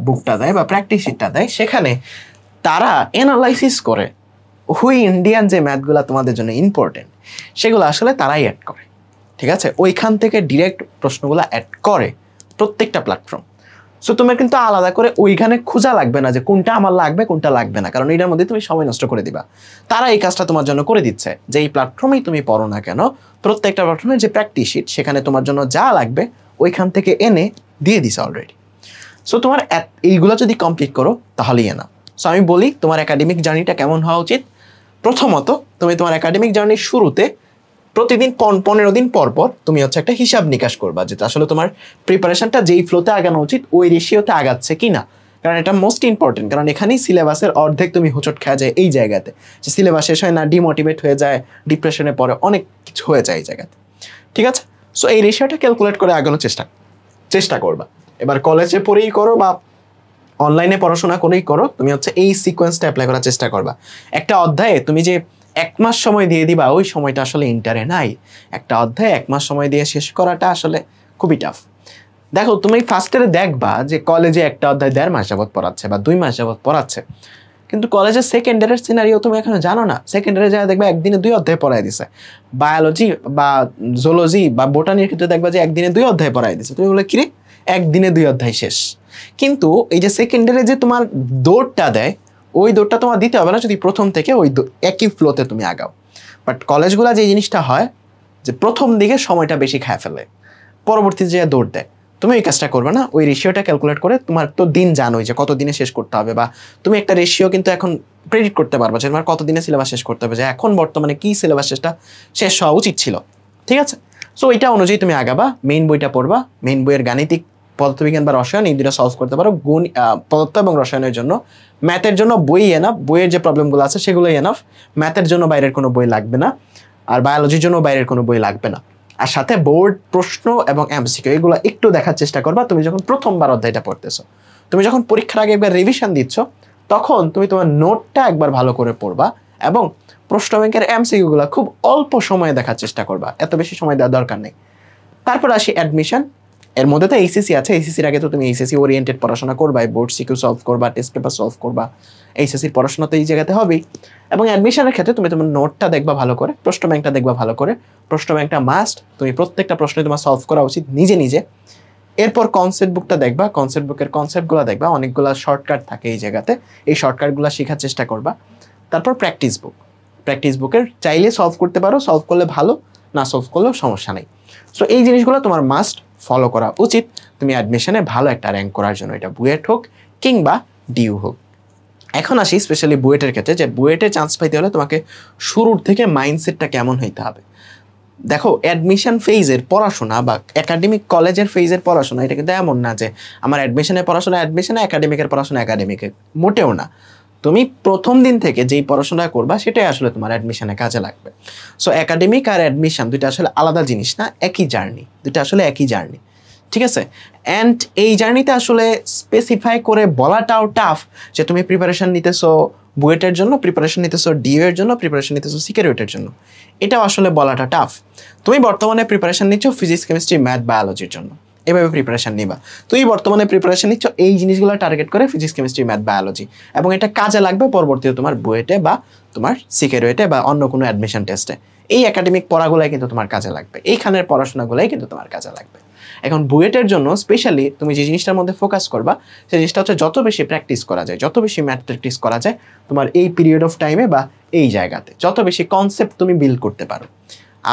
বুকটা দেয় বা প্র্যাকটিস শিটটা দেয়, সেখানে তারা অ্যানালাইসিস করে ওই ইন্ডিয়ান যে ম্যাথগুলো তোমাদের জন্য ইম্পর্টেন্ট সেগুলো আসলে তারাই অ্যাড করে, ঠিক আছে? ওইখান থেকে ডিরেক্ট প্রশ্নগুলো অ্যাড করে প্রত্যেকটা প্ল্যাটফর্ম। সো তোমার কিন্তু আলাদা করে ওইখানে খোঁজা লাগবে না যে কোনটা আমার লাগবে কোনটা লাগবে না, কারণ এটার মধ্যে তুমি সময় নষ্ট করে দিবা। তারা এই কাজটা তোমার জন্য করে দিচ্ছে, যে এই প্ল্যাটফর্মেই তুমি পড়ো না কেন, প্রত্যেকটা প্ল্যাটফর্মের যে প্র্যাকটিস শিট সেখানে তোমার জন্য যা লাগবে ওইখান থেকে এনে দিয়ে দিছে অলরেডি। সো তোমার এইগুলো যদি কমপ্লিট করো তাহলেই না। সো আমি বলি তোমার একাডেমিক জার্নিটা কেমন হওয়া উচিত। প্রথমত তুমি তোমার একাডেমিক জার্নির শুরুতে প্রতিদিন 15 দিন পর পর তুমি হচ্ছে একটা হিসাব নিকাশ করবা, যেটা আসলে তোমার প্রিপারেশনটা যেই ফ্লোতে আগানো উচিত ওই রেশিওতে আগাচ্ছে কিনা। কারণ এটা মোস্ট ইম্পর্টেন্ট, কারণ এখানেই সিলেবাসের অর্ধেক তুমি হোঁচট খেয়ে যায় এই জায়গাতে, যে সিলেবাস শেষ হয় না, ডিমোটিভেট হয়ে যায়, ডিপ্রেশনে পড়ে, অনেক কিছু হয়ে যায় এই জায়গাতে, ঠিক আছে? সো এই রেশিওটা ক্যালকুলেট করে আগানোর চেষ্টা করবা। এবার কলেজে পড়েই করো বা অনলাইনে পড়াশোনা করেই করো, তুমি হচ্ছে এই সিকোয়েন্সটা অ্যাপ্লাই করার চেষ্টা করবা। একটা অধ্যায়ে তুমি যে 1 মাস সময় দিয়ে দিবা, ওই সময়টা আসলে ইন্টারে নাই। একটা অধ্যায়ে 1 মাস সময় দিয়ে শেষ করাটা আসলে খুবই টাফ। দেখো তুমি ফার্স্টে দেখবা যে কলেজে একটা অধ্যায় 1.5 মাস যাবত পড়াচ্ছে বা 2 মাস যাবত পড়াচ্ছে, কিন্তু কলেজের সেকেন্ডারের সিনারিও তুমি এখনো জানো না। সেকেন্ডারে যা দেখবা একদিনে 2 অধ্যায় পড়াই দিছে। বায়োলজি বা জুলজি বা বোটানির ক্ষেত্রে দেখবা যে একদিনে 2 অধ্যায় পড়াই দিছে। তুমি বলে কিরে একদিনে 2 অধ্যায় শেষ? কিন্তু এই যে সেকেন্ডারে যে তোমার দৌড়টা দেয়, ওই দৌড়টা তোমার দিতে হবে না যদি প্রথম থেকে ওই একই ফ্লোতে তুমি আগাও। বাট কলেজগুলো যে জিনিসটা হয় যে প্রথম দিকে সময়টা বেশি খায় ফেলে, পরবর্তীতে যে দৌড় দেয়। তুমি এই কাজটা করবে না, ওই রেশিওটা ক্যালকুলেট করে তোমার তো দিন জানোই যে কত দিনে শেষ করতে হবে, বা তুমি একটা রেশিও কিন্তু এখন প্রেডিক্ট করতে পারবা যে তোমার কত দিনে সিলেবাস শেষ করতে হবে, যে এখন বর্তমানে কি সিলেবাস শেষ হওয়া উচিত ছিল, ঠিক আছে? সো এটা অনুযায়ী তুমি আগাবা, মেইন বইটা পড়বা, মেইন বইয়ের গাণিতিক, পদার্থবিজ্ঞান বা রসায়ন এই দুটো সলভ করতে পারো। পদার্থ এবং রসায়নের জন্য, ম্যাথের জন্য বই এনাফ, বইয়ের যে প্রবলেমগুলো আছে সেগুলোই এনাফ, ম্যাথের জন্য বাইরের কোনো বই লাগবে না, আর বায়োলজির জন্য বাইরের কোনো বই লাগবে না। আর সাথে বোর্ড প্রশ্ন এবং এমসিকিউ এগুলো একটু দেখার চেষ্টা করবা। তুমি যখন প্রথমবার অধ্যায়টা পড়তেছো, তুমি যখন পরীক্ষার আগে একবার রিভিশন দিচ্ছ, তখন তুমি তোমার নোটটা একবার ভালো করে পড়বা এবং প্রশ্ন ব্যাংকের এমসিকিউগুলো খুব অল্প সময়ে দেখার চেষ্টা করবা, এত বেশি সময় দেওয়ার দরকার নেই। তারপর আসি অ্যাডমিশন। এর মধ্যে তো এইচএসসি আছে, এইচএসসির আগে তো তুমি এইচএসসি ওরিয়েন্টেড পড়াশোনা করবা, বোর্ড সিকিউ সলভ করবা, টেস্ট পেপার সলভ করবা, এইচএসসির পড়াশোনা তো এই জায়গাতে হবেই। এবং অ্যাডমিশনের ক্ষেত্রে তুমি তোমার নোটটা দেখবা ভালো করে, প্রশ্ন ব্যাংকটা দেখবা ভালো করে, প্রশ্ন ব্যাংকটা মাস্ট, তুমি প্রত্যেকটা প্রশ্নে তোমার সলভ করা উচিত নিজে নিজে। এরপর কনসেপ্ট বুকটা দেখবা, কনসেপ্ট বুকের কনসেপ্টগুলো দেখবা, অনেকগুলো শর্টকাট থাকে এই জায়গাতে, এই শর্টকাটগুলো শেখার চেষ্টা করবা। তারপর প্র্যাকটিস বুকের চাইলে সলভ করতে পারো, সলভ করলে ভালো, না সলভ করলেও সমস্যা নেই। সো এই জিনিসগুলো তোমার মাস্ট ফলো করা উচিত তুমি অ্যাডমিশনে ভালো একটা র্যাঙ্ক করার জন্য, এটা বুয়েট হোক কিংবা ডিইউ হোক। এখন আসি স্পেশালি বুয়েটের ক্ষেত্রে, যে বুয়েটে চান্স পাইতে হলে তোমাকে শুরুর থেকে মাইন্ডসেটটা কেমন হইতে হবে। দেখো অ্যাডমিশন ফেজের পড়াশোনা বা একাডেমিক কলেজের ফেজের পড়াশোনা, এটা কিন্তু এমন না যে আমার অ্যাডমিশনের পড়াশোনা অ্যাডমিশনে, একাডেমিকের পড়াশোনা একাডেমিকে, মোটেও না। তুমি প্রথম দিন থেকে যেই পড়াশোনা করবা সেটাই আসলে তোমার অ্যাডমিশনে কাজে লাগবে। সো একাডেমিক আর অ্যাডমিশন দুইটা আসলে আলাদা জিনিস না, একই জার্নি, দুইটা আসলে একই জার্নি, ঠিক আছে? অ্যান্ড এই জার্নিতে আসলে স্পেসিফাই করে বলাটাও টাফ যে তুমি প্রিপারেশন নিতেছো বুয়েটের জন্য, প্রিপারেশন নিতেছো ডিইউ এর জন্য, প্রিপারেশন নিতেছো সিকিউরিটির জন্য, এটাও আসলে বলাটা টাফ। তুমি বর্তমানে প্রিপারেশন নিচ্ছ ফিজিক্স, কেমিস্ট্রি, ম্যাথ, বায়োলজির জন্য, এভাবে প্রিপারেশন নিবা। তুই বর্তমানে প্রিপারেশন নিচ্ছ এই জিনিসগুলো টার্গেট করে ফিজিক্স, কেমিস্ট্রি, ম্যাথ, বায়োলজি, এবং এটা কাজে লাগবে পরবর্তীতে তোমার বুয়েটে বা তোমার সিকেরুয়েটে বা অন্য কোনো অ্যাডমিশন টেস্টে। এই একাডেমিক পড়াগুলাই কিন্তু তোমার কাজে লাগবে, এইখানের পড়াশোনাগুলাই কিন্তু তোমার কাজে লাগবে। এখন বুয়েটের জন্য স্পেশালি তুমি যে জিনিসটার মধ্যে ফোকাস করবা সেই জিনিসটা হচ্ছে যত বেশি প্র্যাকটিস করা যায়, যত বেশি ম্যাথ প্র্যাকটিস করা যায় তোমার এই পিরিয়ড অফ টাইমে বা এই জায়গাতে, যত বেশি কনসেপ্ট তুমি বিল্ড করতে পারো।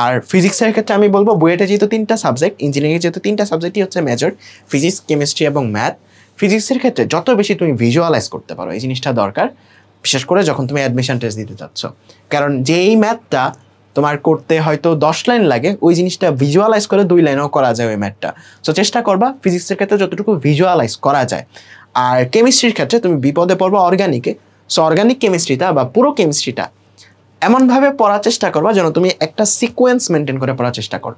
আর ফিজিক্সের ক্ষেত্রে আমি বলবো বুয়েটে যেহেতু 3টা সাবজেক্ট, ইঞ্জিনিয়ারিং যেহেতু 3টা সাবজেক্টই হচ্ছে মেজর, ফিজিক্স, কেমিস্ট্রি এবং ম্যাথ, ফিজিক্সের ক্ষেত্রে যত বেশি তুমি ভিজুয়ালাইজ করতে পারো এই জিনিসটা দরকার, বিশেষ করে যখন তুমি অ্যাডমিশন টেস্ট দিতে চাচ্ছ। কারণ যেই ম্যাথটা তোমার করতে হয়তো 10 লাইন লাগে, ওই জিনিসটা ভিজুয়ালাইজ করে 2 লাইনেও করা যায় ওই ম্যাথটা। সো চেষ্টা করবা ফিজিক্সের ক্ষেত্রে যতটুকু ভিজুয়ালাইজ করা যায়। আর কেমিস্ট্রির ক্ষেত্রে তুমি বিপদে পড়বা অর্গানিকে। সো অর্গানিক কেমিস্ট্রিটা বা পুরো কেমিস্ট্রিটা এমনভাবে পড়ার চেষ্টা করবা যেন তুমি একটা সিকোয়েন্স মেনটেন করে পড়ার চেষ্টা করো।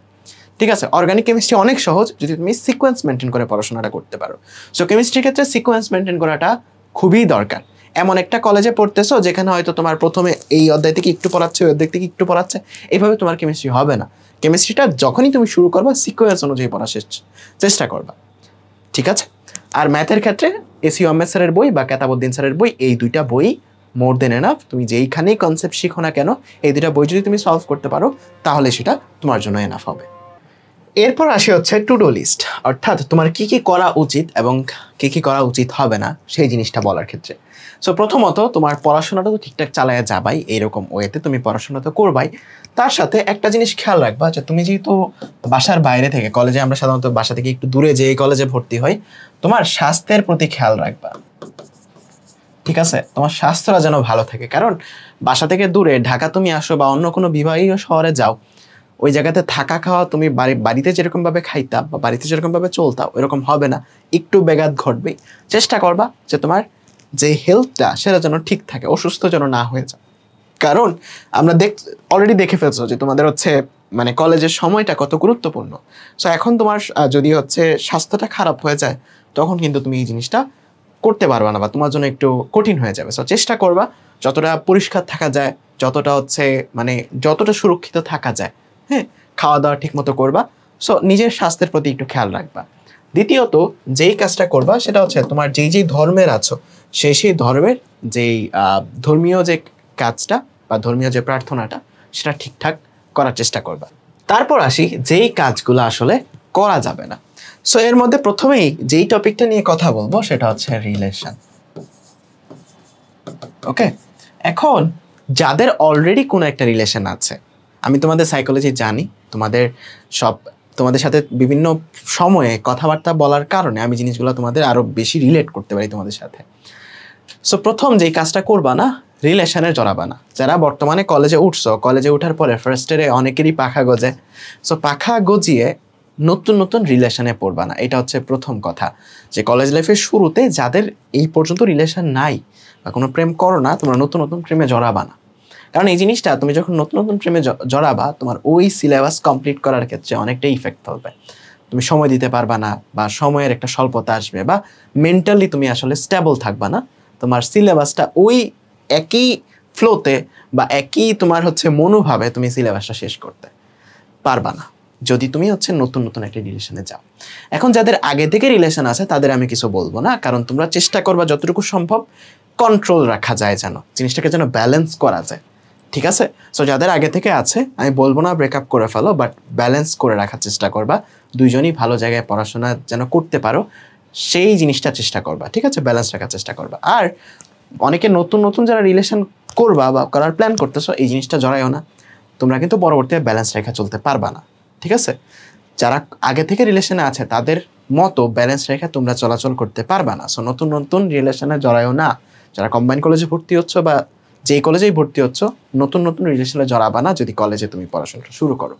ঠিক আছে, অর্গানিক কেমিস্ট্রি অনেক সহজ যদি তুমি সিকোয়েন্স মেনটেন করে পড়াশোনাটা করতে পারো। সো কেমিস্ট্রির ক্ষেত্রে সিকোয়েন্স মেনটেন করাটা খুবই দরকার। এমন একটা কলেজে পড়তেছো যেখানে হয়তো তোমার প্রথমে এই অধ্যায় থেকে একটু পড়াচ্ছে, ওই অধ্যায় থেকে একটু পড়াচ্ছে, এইভাবে তোমার কেমিস্ট্রি হবে না। কেমিস্ট্রিটা যখনই তুমি শুরু করবা সিকোয়েন্স অনুযায়ী পড়ার চেষ্টা করবা। ঠিক আছে, আর ম্যাথের ক্ষেত্রে এসি আহমেদ স্যারের বই বা কেতাবউদ্দিন স্যারের বই, এই 2টা বই মোর দেন এনাফ। তুমি যেইখানেই কনসেপ্ট শিখো না কেন এই 2টা বই যদি তুমি সলভ করতে পারো তাহলে সেটা তোমার জন্য এনাফ হবে। এরপর আসি হচ্ছে টু ডু লিস্ট, অর্থাৎ তোমার কি কি করা উচিত এবং কি কি করা উচিত হবে না সেই জিনিসটা বলার ক্ষেত্রে। সো প্রথমত তোমার পড়াশোনাটা তো ঠিকঠাক চালায়া যাবাই, এইরকম ওয়েতে তুমি পড়াশোনা তো করবাই, তার সাথে একটা জিনিস খেয়াল রাখবা যে তুমি যেহেতু বাসার বাইরে থেকে, কলেজে আমরা সাধারণত বাসা থেকে একটু দূরে যে কলেজে ভর্তি হই, তোমার স্বাস্থ্যের প্রতি খেয়াল রাখবা। ঠিক আছে, তোমার স্বাস্থ্যটা যেন ভালো থাকে, কারণ বাসা থেকে দূরে ঢাকা তুমি আসো বা অন্য কোনো বিভাগীয় শহরে যাও, ওই জায়গাতে থাকা খাওয়া তুমি বাড়িতে যেরকমভাবে খাইতা বা বাড়িতে যেরকমভাবে চলতাম ওইরকম হবে না, একটু ব্যাঘাত ঘটবেই। চেষ্টা করবা যে তোমার যে হেলথটা সেটা যেন ঠিক থাকে, অসুস্থ যেন না হয়ে যায়। কারণ আমরা অলরেডি দেখে ফেলছো যে তোমাদের হচ্ছে মানে কলেজের সময়টা কত গুরুত্বপূর্ণ। সো এখন তোমার যদি হচ্ছে স্বাস্থ্যটা খারাপ হয়ে যায় তখন কিন্তু তুমি এই জিনিসটা করতে পারবা না বা তোমার জন্য একটু কঠিন হয়ে যাবে। সো চেষ্টা করবা যতটা পরিষ্কার থাকা যায়, যতটা হচ্ছে মানে যতটা সুরক্ষিত থাকা যায়, হ্যাঁ, খাওয়া দাওয়া ঠিক মতো করবা। সো নিজের স্বাস্থ্যের প্রতি একটু খেয়াল রাখবা। দ্বিতীয়ত যেই কাজটা করবা সেটা হচ্ছে তোমার যেই ধর্মের আছো সেই ধর্মের যেই ধর্মীয় যে কাজটা বা ধর্মীয় যে প্রার্থনাটা সেটা ঠিকঠাক করার চেষ্টা করবা। তারপর আসি যেই কাজগুলো আসলে করা যাবে না। সো এর মধ্যে প্রথমেই যেই টপিকটা নিয়ে কথা বলবো সেটা হচ্ছে রিলেশন। ওকে, এখন যাদের অলরেডি কোনো একটা রিলেশন আছে, আমি তোমাদের সাইকোলজি জানি, তোমাদের সাথে বিভিন্ন সময়ে কথাবার্তা বলার কারণে আমি জিনিসগুলো তোমাদের আরো বেশি রিলেট করতে পারি তোমাদের সাথে। সো প্রথম যেই কাজটা করবা না, রিলেশনে জড়াবা না। যারা বর্তমানে কলেজে উঠছো, কলেজে ওঠার পরে ফার্স্ট ইয়ারে অনেকেরই পাখা গজে। সো পাখা গজিয়ে নতুন নতুন রিলেশনে পড়বা না, এটা হচ্ছে প্রথম কথা। যে কলেজ লাইফের শুরুতে যাদের এই পর্যন্ত রিলেশন নাই বা কোনো প্রেম করো না, তোমরা নতুন নতুন প্রেমে জড়াবা না। কারণ এই জিনিসটা তুমি যখন নতুন নতুন প্রেমে জড়াবা তোমার ওই সিলেবাস কমপ্লিট করার ক্ষেত্রে অনেকটা ইফেক্ট ফেলবে। তুমি সময় দিতে পারবা না বা সময়ের একটা স্বল্পতা আসবে বা মেন্টালি তুমি আসলে স্টেবল থাকবা না। তোমার সিলেবাসটা ওই একই ফ্লোতে বা একই তোমার হচ্ছে মনোভাবে তুমি সিলেবাসটা শেষ করতে পারবা না যদি তুমি হচ্ছে নতুন নতুন একটা রিলেশনে যাও। এখন যাদের আগে থেকে রিলেশন আছে তাদের আমি কিছু বলবো না, কারণ তোমরা চেষ্টা করবা যতটুকু সম্ভব কন্ট্রোল রাখা যায়, যেন জিনিসটাকে যেন ব্যালেন্স করা যায়। ঠিক আছে, সো যাদের আগে থেকে আছে আমি বলবো না ব্রেকআপ করে ফেলো, বাট ব্যালেন্স করে রাখার চেষ্টা করবা। দুইজনই ভালো জায়গায় পড়াশোনা যেন করতে পারো সেই জিনিসটা চেষ্টা করবা। ঠিক আছে, ব্যালেন্স রাখার চেষ্টা করবা। আর অনেকে নতুন নতুন যারা রিলেশন করবা বা করার প্ল্যান করতেছো এই জিনিসটা জড়াইও না, তোমরা কিন্তু পরবর্তীতে ব্যালেন্স রেখা চলতে পারবা না। ঠিক আছে, যারা আগে থেকে রিলেশনে আছে তাদের মতো ব্যালেন্স রেখা তোমরা চলাচল করতে পারবা না। সো নতুন নতুন রিলেশনে জড়াইও না। যারা কম্বাইন কলেজে ভর্তি হচ্ছ বা যেই কলেজেই ভর্তি হচ্ছ, নতুন নতুন রিলেশনে জড়াবা না যদি কলেজে তুমি পড়াশোনাটা শুরু করো।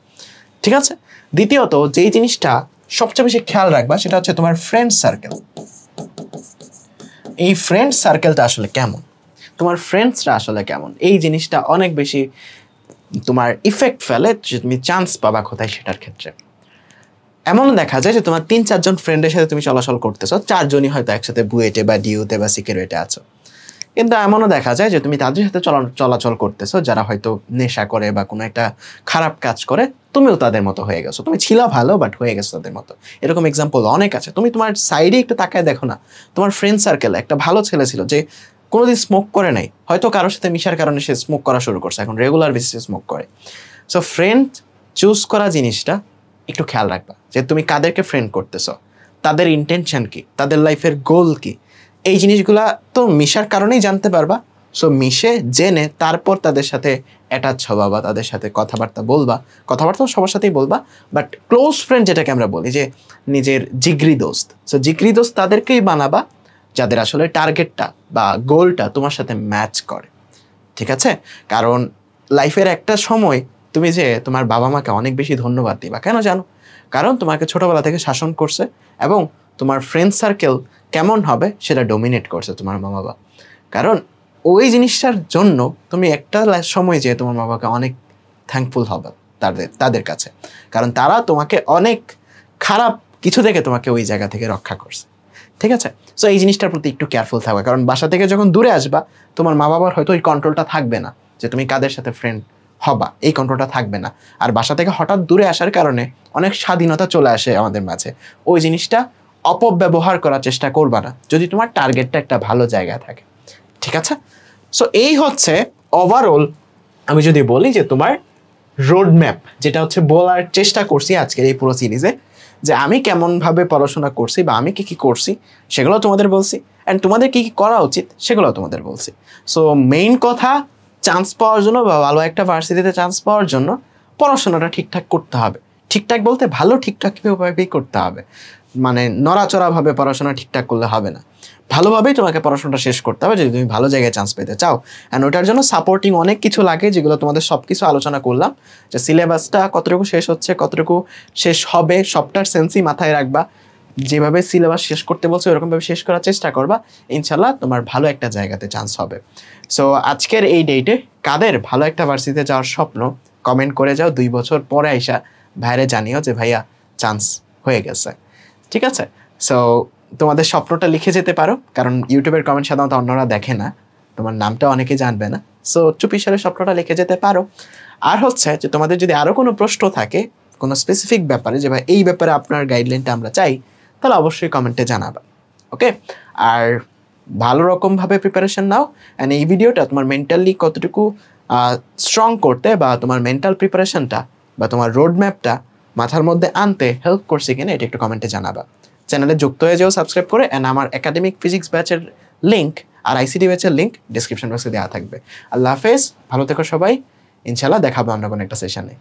ঠিক আছে, দ্বিতীয়ত যেই জিনিসটা সবচেয়ে বেশি খেয়াল রাখবা সেটা হচ্ছে তোমার ফ্রেন্ড সার্কেল। এই ফ্রেন্ড সার্কেলটা আসলে কেমন, তোমার ফ্রেন্ডসরা আসলে কেমন, এই জিনিসটা অনেক বেশি তোমার ইফেক্ট ফেলে যে তুমি চান্স পাবা কোথায় সেটার ক্ষেত্রে। এমন দেখা যায় যে তোমার 3-4 জন ফ্রেন্ডের সাথে তুমি চলাচল করতেছো, 4 জনই হয়তো একসাথে বুয়েটে বা ডিউতে বা সিকেরুয়েটে আছো, কিন্তু এমনও দেখা যায় যে তুমি তাদের সাথে চলাচল করতেছো যারা হয়তো নেশা করে বা কোনো একটা খারাপ কাজ করে, তুমিও তাদের মতো হয়ে গেছো। তুমি ছিলা ভালো বাট হয়ে গেছো তাদের মতো। এরকম এক্সাম্পল অনেক আছে। তুমি তোমার সাইডে একটু তাকায় দেখো না, তোমার ফ্রেন্ড সার্কেলে একটা ভালো ছেলে ছিল যে কোনোদিন স্মোক করে নাই, হয়তো কারোর সাথে মিশার কারণে সে স্মোক করা শুরু করছে, এখন রেগুলার বেসিসে স্মোক করে। সো ফ্রেন্ড চুজ করা জিনিসটা একটু খেয়াল রাখবা যে তুমি কাদেরকে ফ্রেন্ড করতেছো, তাদের ইন্টেনশন কি, তাদের লাইফের গোল কি, এই জিনিসগুলা তো মিশার কারণেই জানতে পারবা। সো মিশে জেনে তারপর তাদের সাথে অ্যাটাচ হবা বা তাদের সাথে কথাবার্তা বলবা। কথাবার্তা সবার সাথেই বলবা, বাট ক্লোজ ফ্রেন্ড যেটাকে আমরা বলি যে নিজের জিগরি দোস্ত, সো জিগরি দোস্ত তাদেরকেই বানাবা যাদের আসলে টার্গেটটা বা গোলটা তোমার সাথে ম্যাচ করে। ঠিক আছে? কারণ লাইফের একটা সময় তুমি যে তোমার বাবা মাকে অনেক বেশি ধন্যবাদ দিবা। কেন জানো? কারণ তোমাকে ছোটবেলা থেকে শাসন করছে এবং তোমার ফ্রেন্ড সার্কেল কেমন হবে সেটা ডোমিনেট করছে তোমার মা বাবা। কারণ ওই জিনিসটার জন্য তুমি একটা সময় যে তোমার মা বাবাকে অনেক থ্যাঙ্কফুল হবে তাদের কাছে, কারণ তারা তোমাকে অনেক খারাপ কিছু থেকে তোমাকে ওই জায়গা থেকে রক্ষা করছে। ঠিক আছে? সো এই জিনিসটার প্রতি একটু কেয়ারফুল থাকবে, কারণ বাসা থেকে যখন দূরে আসবা তোমার মা বাবার হয়তো ওই কন্ট্রোলটা থাকবে না যে তুমি কাদের সাথে ফ্রেন্ড হবা, এই কন্ট্রোলটা থাকবে না। আর বাসা থেকে হঠাৎ দূরে আসার কারণে অনেক স্বাধীনতা চলে আসে আমাদের মাঝে। ওই জিনিসটা অপব্যবহার করার চেষ্টা করবা না যদি তোমার টার্গেটটা একটা ভালো জায়গায় থাকে। ঠিক আছে? সো এই হচ্ছে ওভারঅল আমি যদি বলি যে তোমার রোড ম্যাপ, যেটা হচ্ছে বলার চেষ্টা করছি আজকের এই পুরো সিরিজে, যে আমি কেমনভাবে পড়াশোনা করছি বা আমি কী করছি সেগুলো তোমাদের বলছি, অ্যান্ড তোমাদের কী করা উচিত সেগুলো তোমাদের বলছি। সো মেইন কথা, চান্স পাওয়ার জন্য বা ভালো একটা ভার্সিটিতে চান্স পাওয়ার জন্য পড়াশোনাটা ঠিকঠাক করতে হবে। ঠিকঠাক বলতে ভালো ঠিকঠাকভাবেই করতে হবে, মানে নড়াচড়াভাবে পড়াশোনা ঠিকঠাক করলে হবে না। ভালোভাবেই তোমাকে পড়াশোনাটা শেষ করতে হবে যদি তুমি ভালো জায়গায় চান্স পেতে চাও। অ্যান্ড ওটার জন্য সাপোর্টিং অনেক কিছু লাগে, যেগুলো তোমাদের সব কিছু আলোচনা করলাম, যে সিলেবাসটা কতটুকু শেষ হচ্ছে, কতটুকু শেষ হবে, সবটার সেন্সই মাথায় রাখবা। যেভাবে সিলেবাস শেষ করতে বলছো এরকমভাবে শেষ করার চেষ্টা করবা, ইনশাল্লাহ তোমার ভালো একটা জায়গাতে চান্স হবে। সো আজকের এই ডেটে কাদের ভালো একটা ভার্সিটিতে যাওয়ার স্বপ্ন, কমেন্ট করে যাও। 2 বছর পরে আইসা ভাইরে জানিও যে ভাইয়া চান্স হয়ে গেছে। ঠিক আছে? সো তোমাদের স্বপ্নটা লিখে যেতে পারো, কারণ ইউটিউবের কমেন্ট সাধারণত অন্যরা দেখে না, তোমার নামটা অনেকে জানবে না। সো চুপিসারে স্বপ্নটা লিখে যেতে পারো। আর হচ্ছে যে তোমাদের যদি আরও কোনো প্রশ্ন থাকে কোনো স্পেসিফিক ব্যাপারে, যে ভাই এই ব্যাপারে আপনার গাইডলাইনটা আমরা চাই, তাহলে অবশ্যই কমেন্টে জানাবা। ওকে? আর ভালো রকমভাবে প্রিপারেশন নাও। অ্যান্ড এই ভিডিওটা তোমার মেন্টালি কতটুকু স্ট্রং করতে বা তোমার মেন্টাল প্রিপারেশনটা বা তোমার রোড ম্যাপটা মাথার মধ্যে আনতে হেল্প করছে কিনা এটা একটু কমেন্টে জানাবা। চ্যানেলে যুক্ত হয়ে যাও, সাবস্ক্রাইব করে। অ্যান্ড আমার একাডেমিক ফিজিক্স ব্যাচের লিঙ্ক আর আইসিটি ব্যাচের লিঙ্ক ডিসক্রিপশন বক্সে দেওয়া থাকবে। আল্লাহ হাফেজ, ভালো থেকো সবাই। ইনশাল্লাহ দেখাবো আমরা কোনো একটা সেশনে।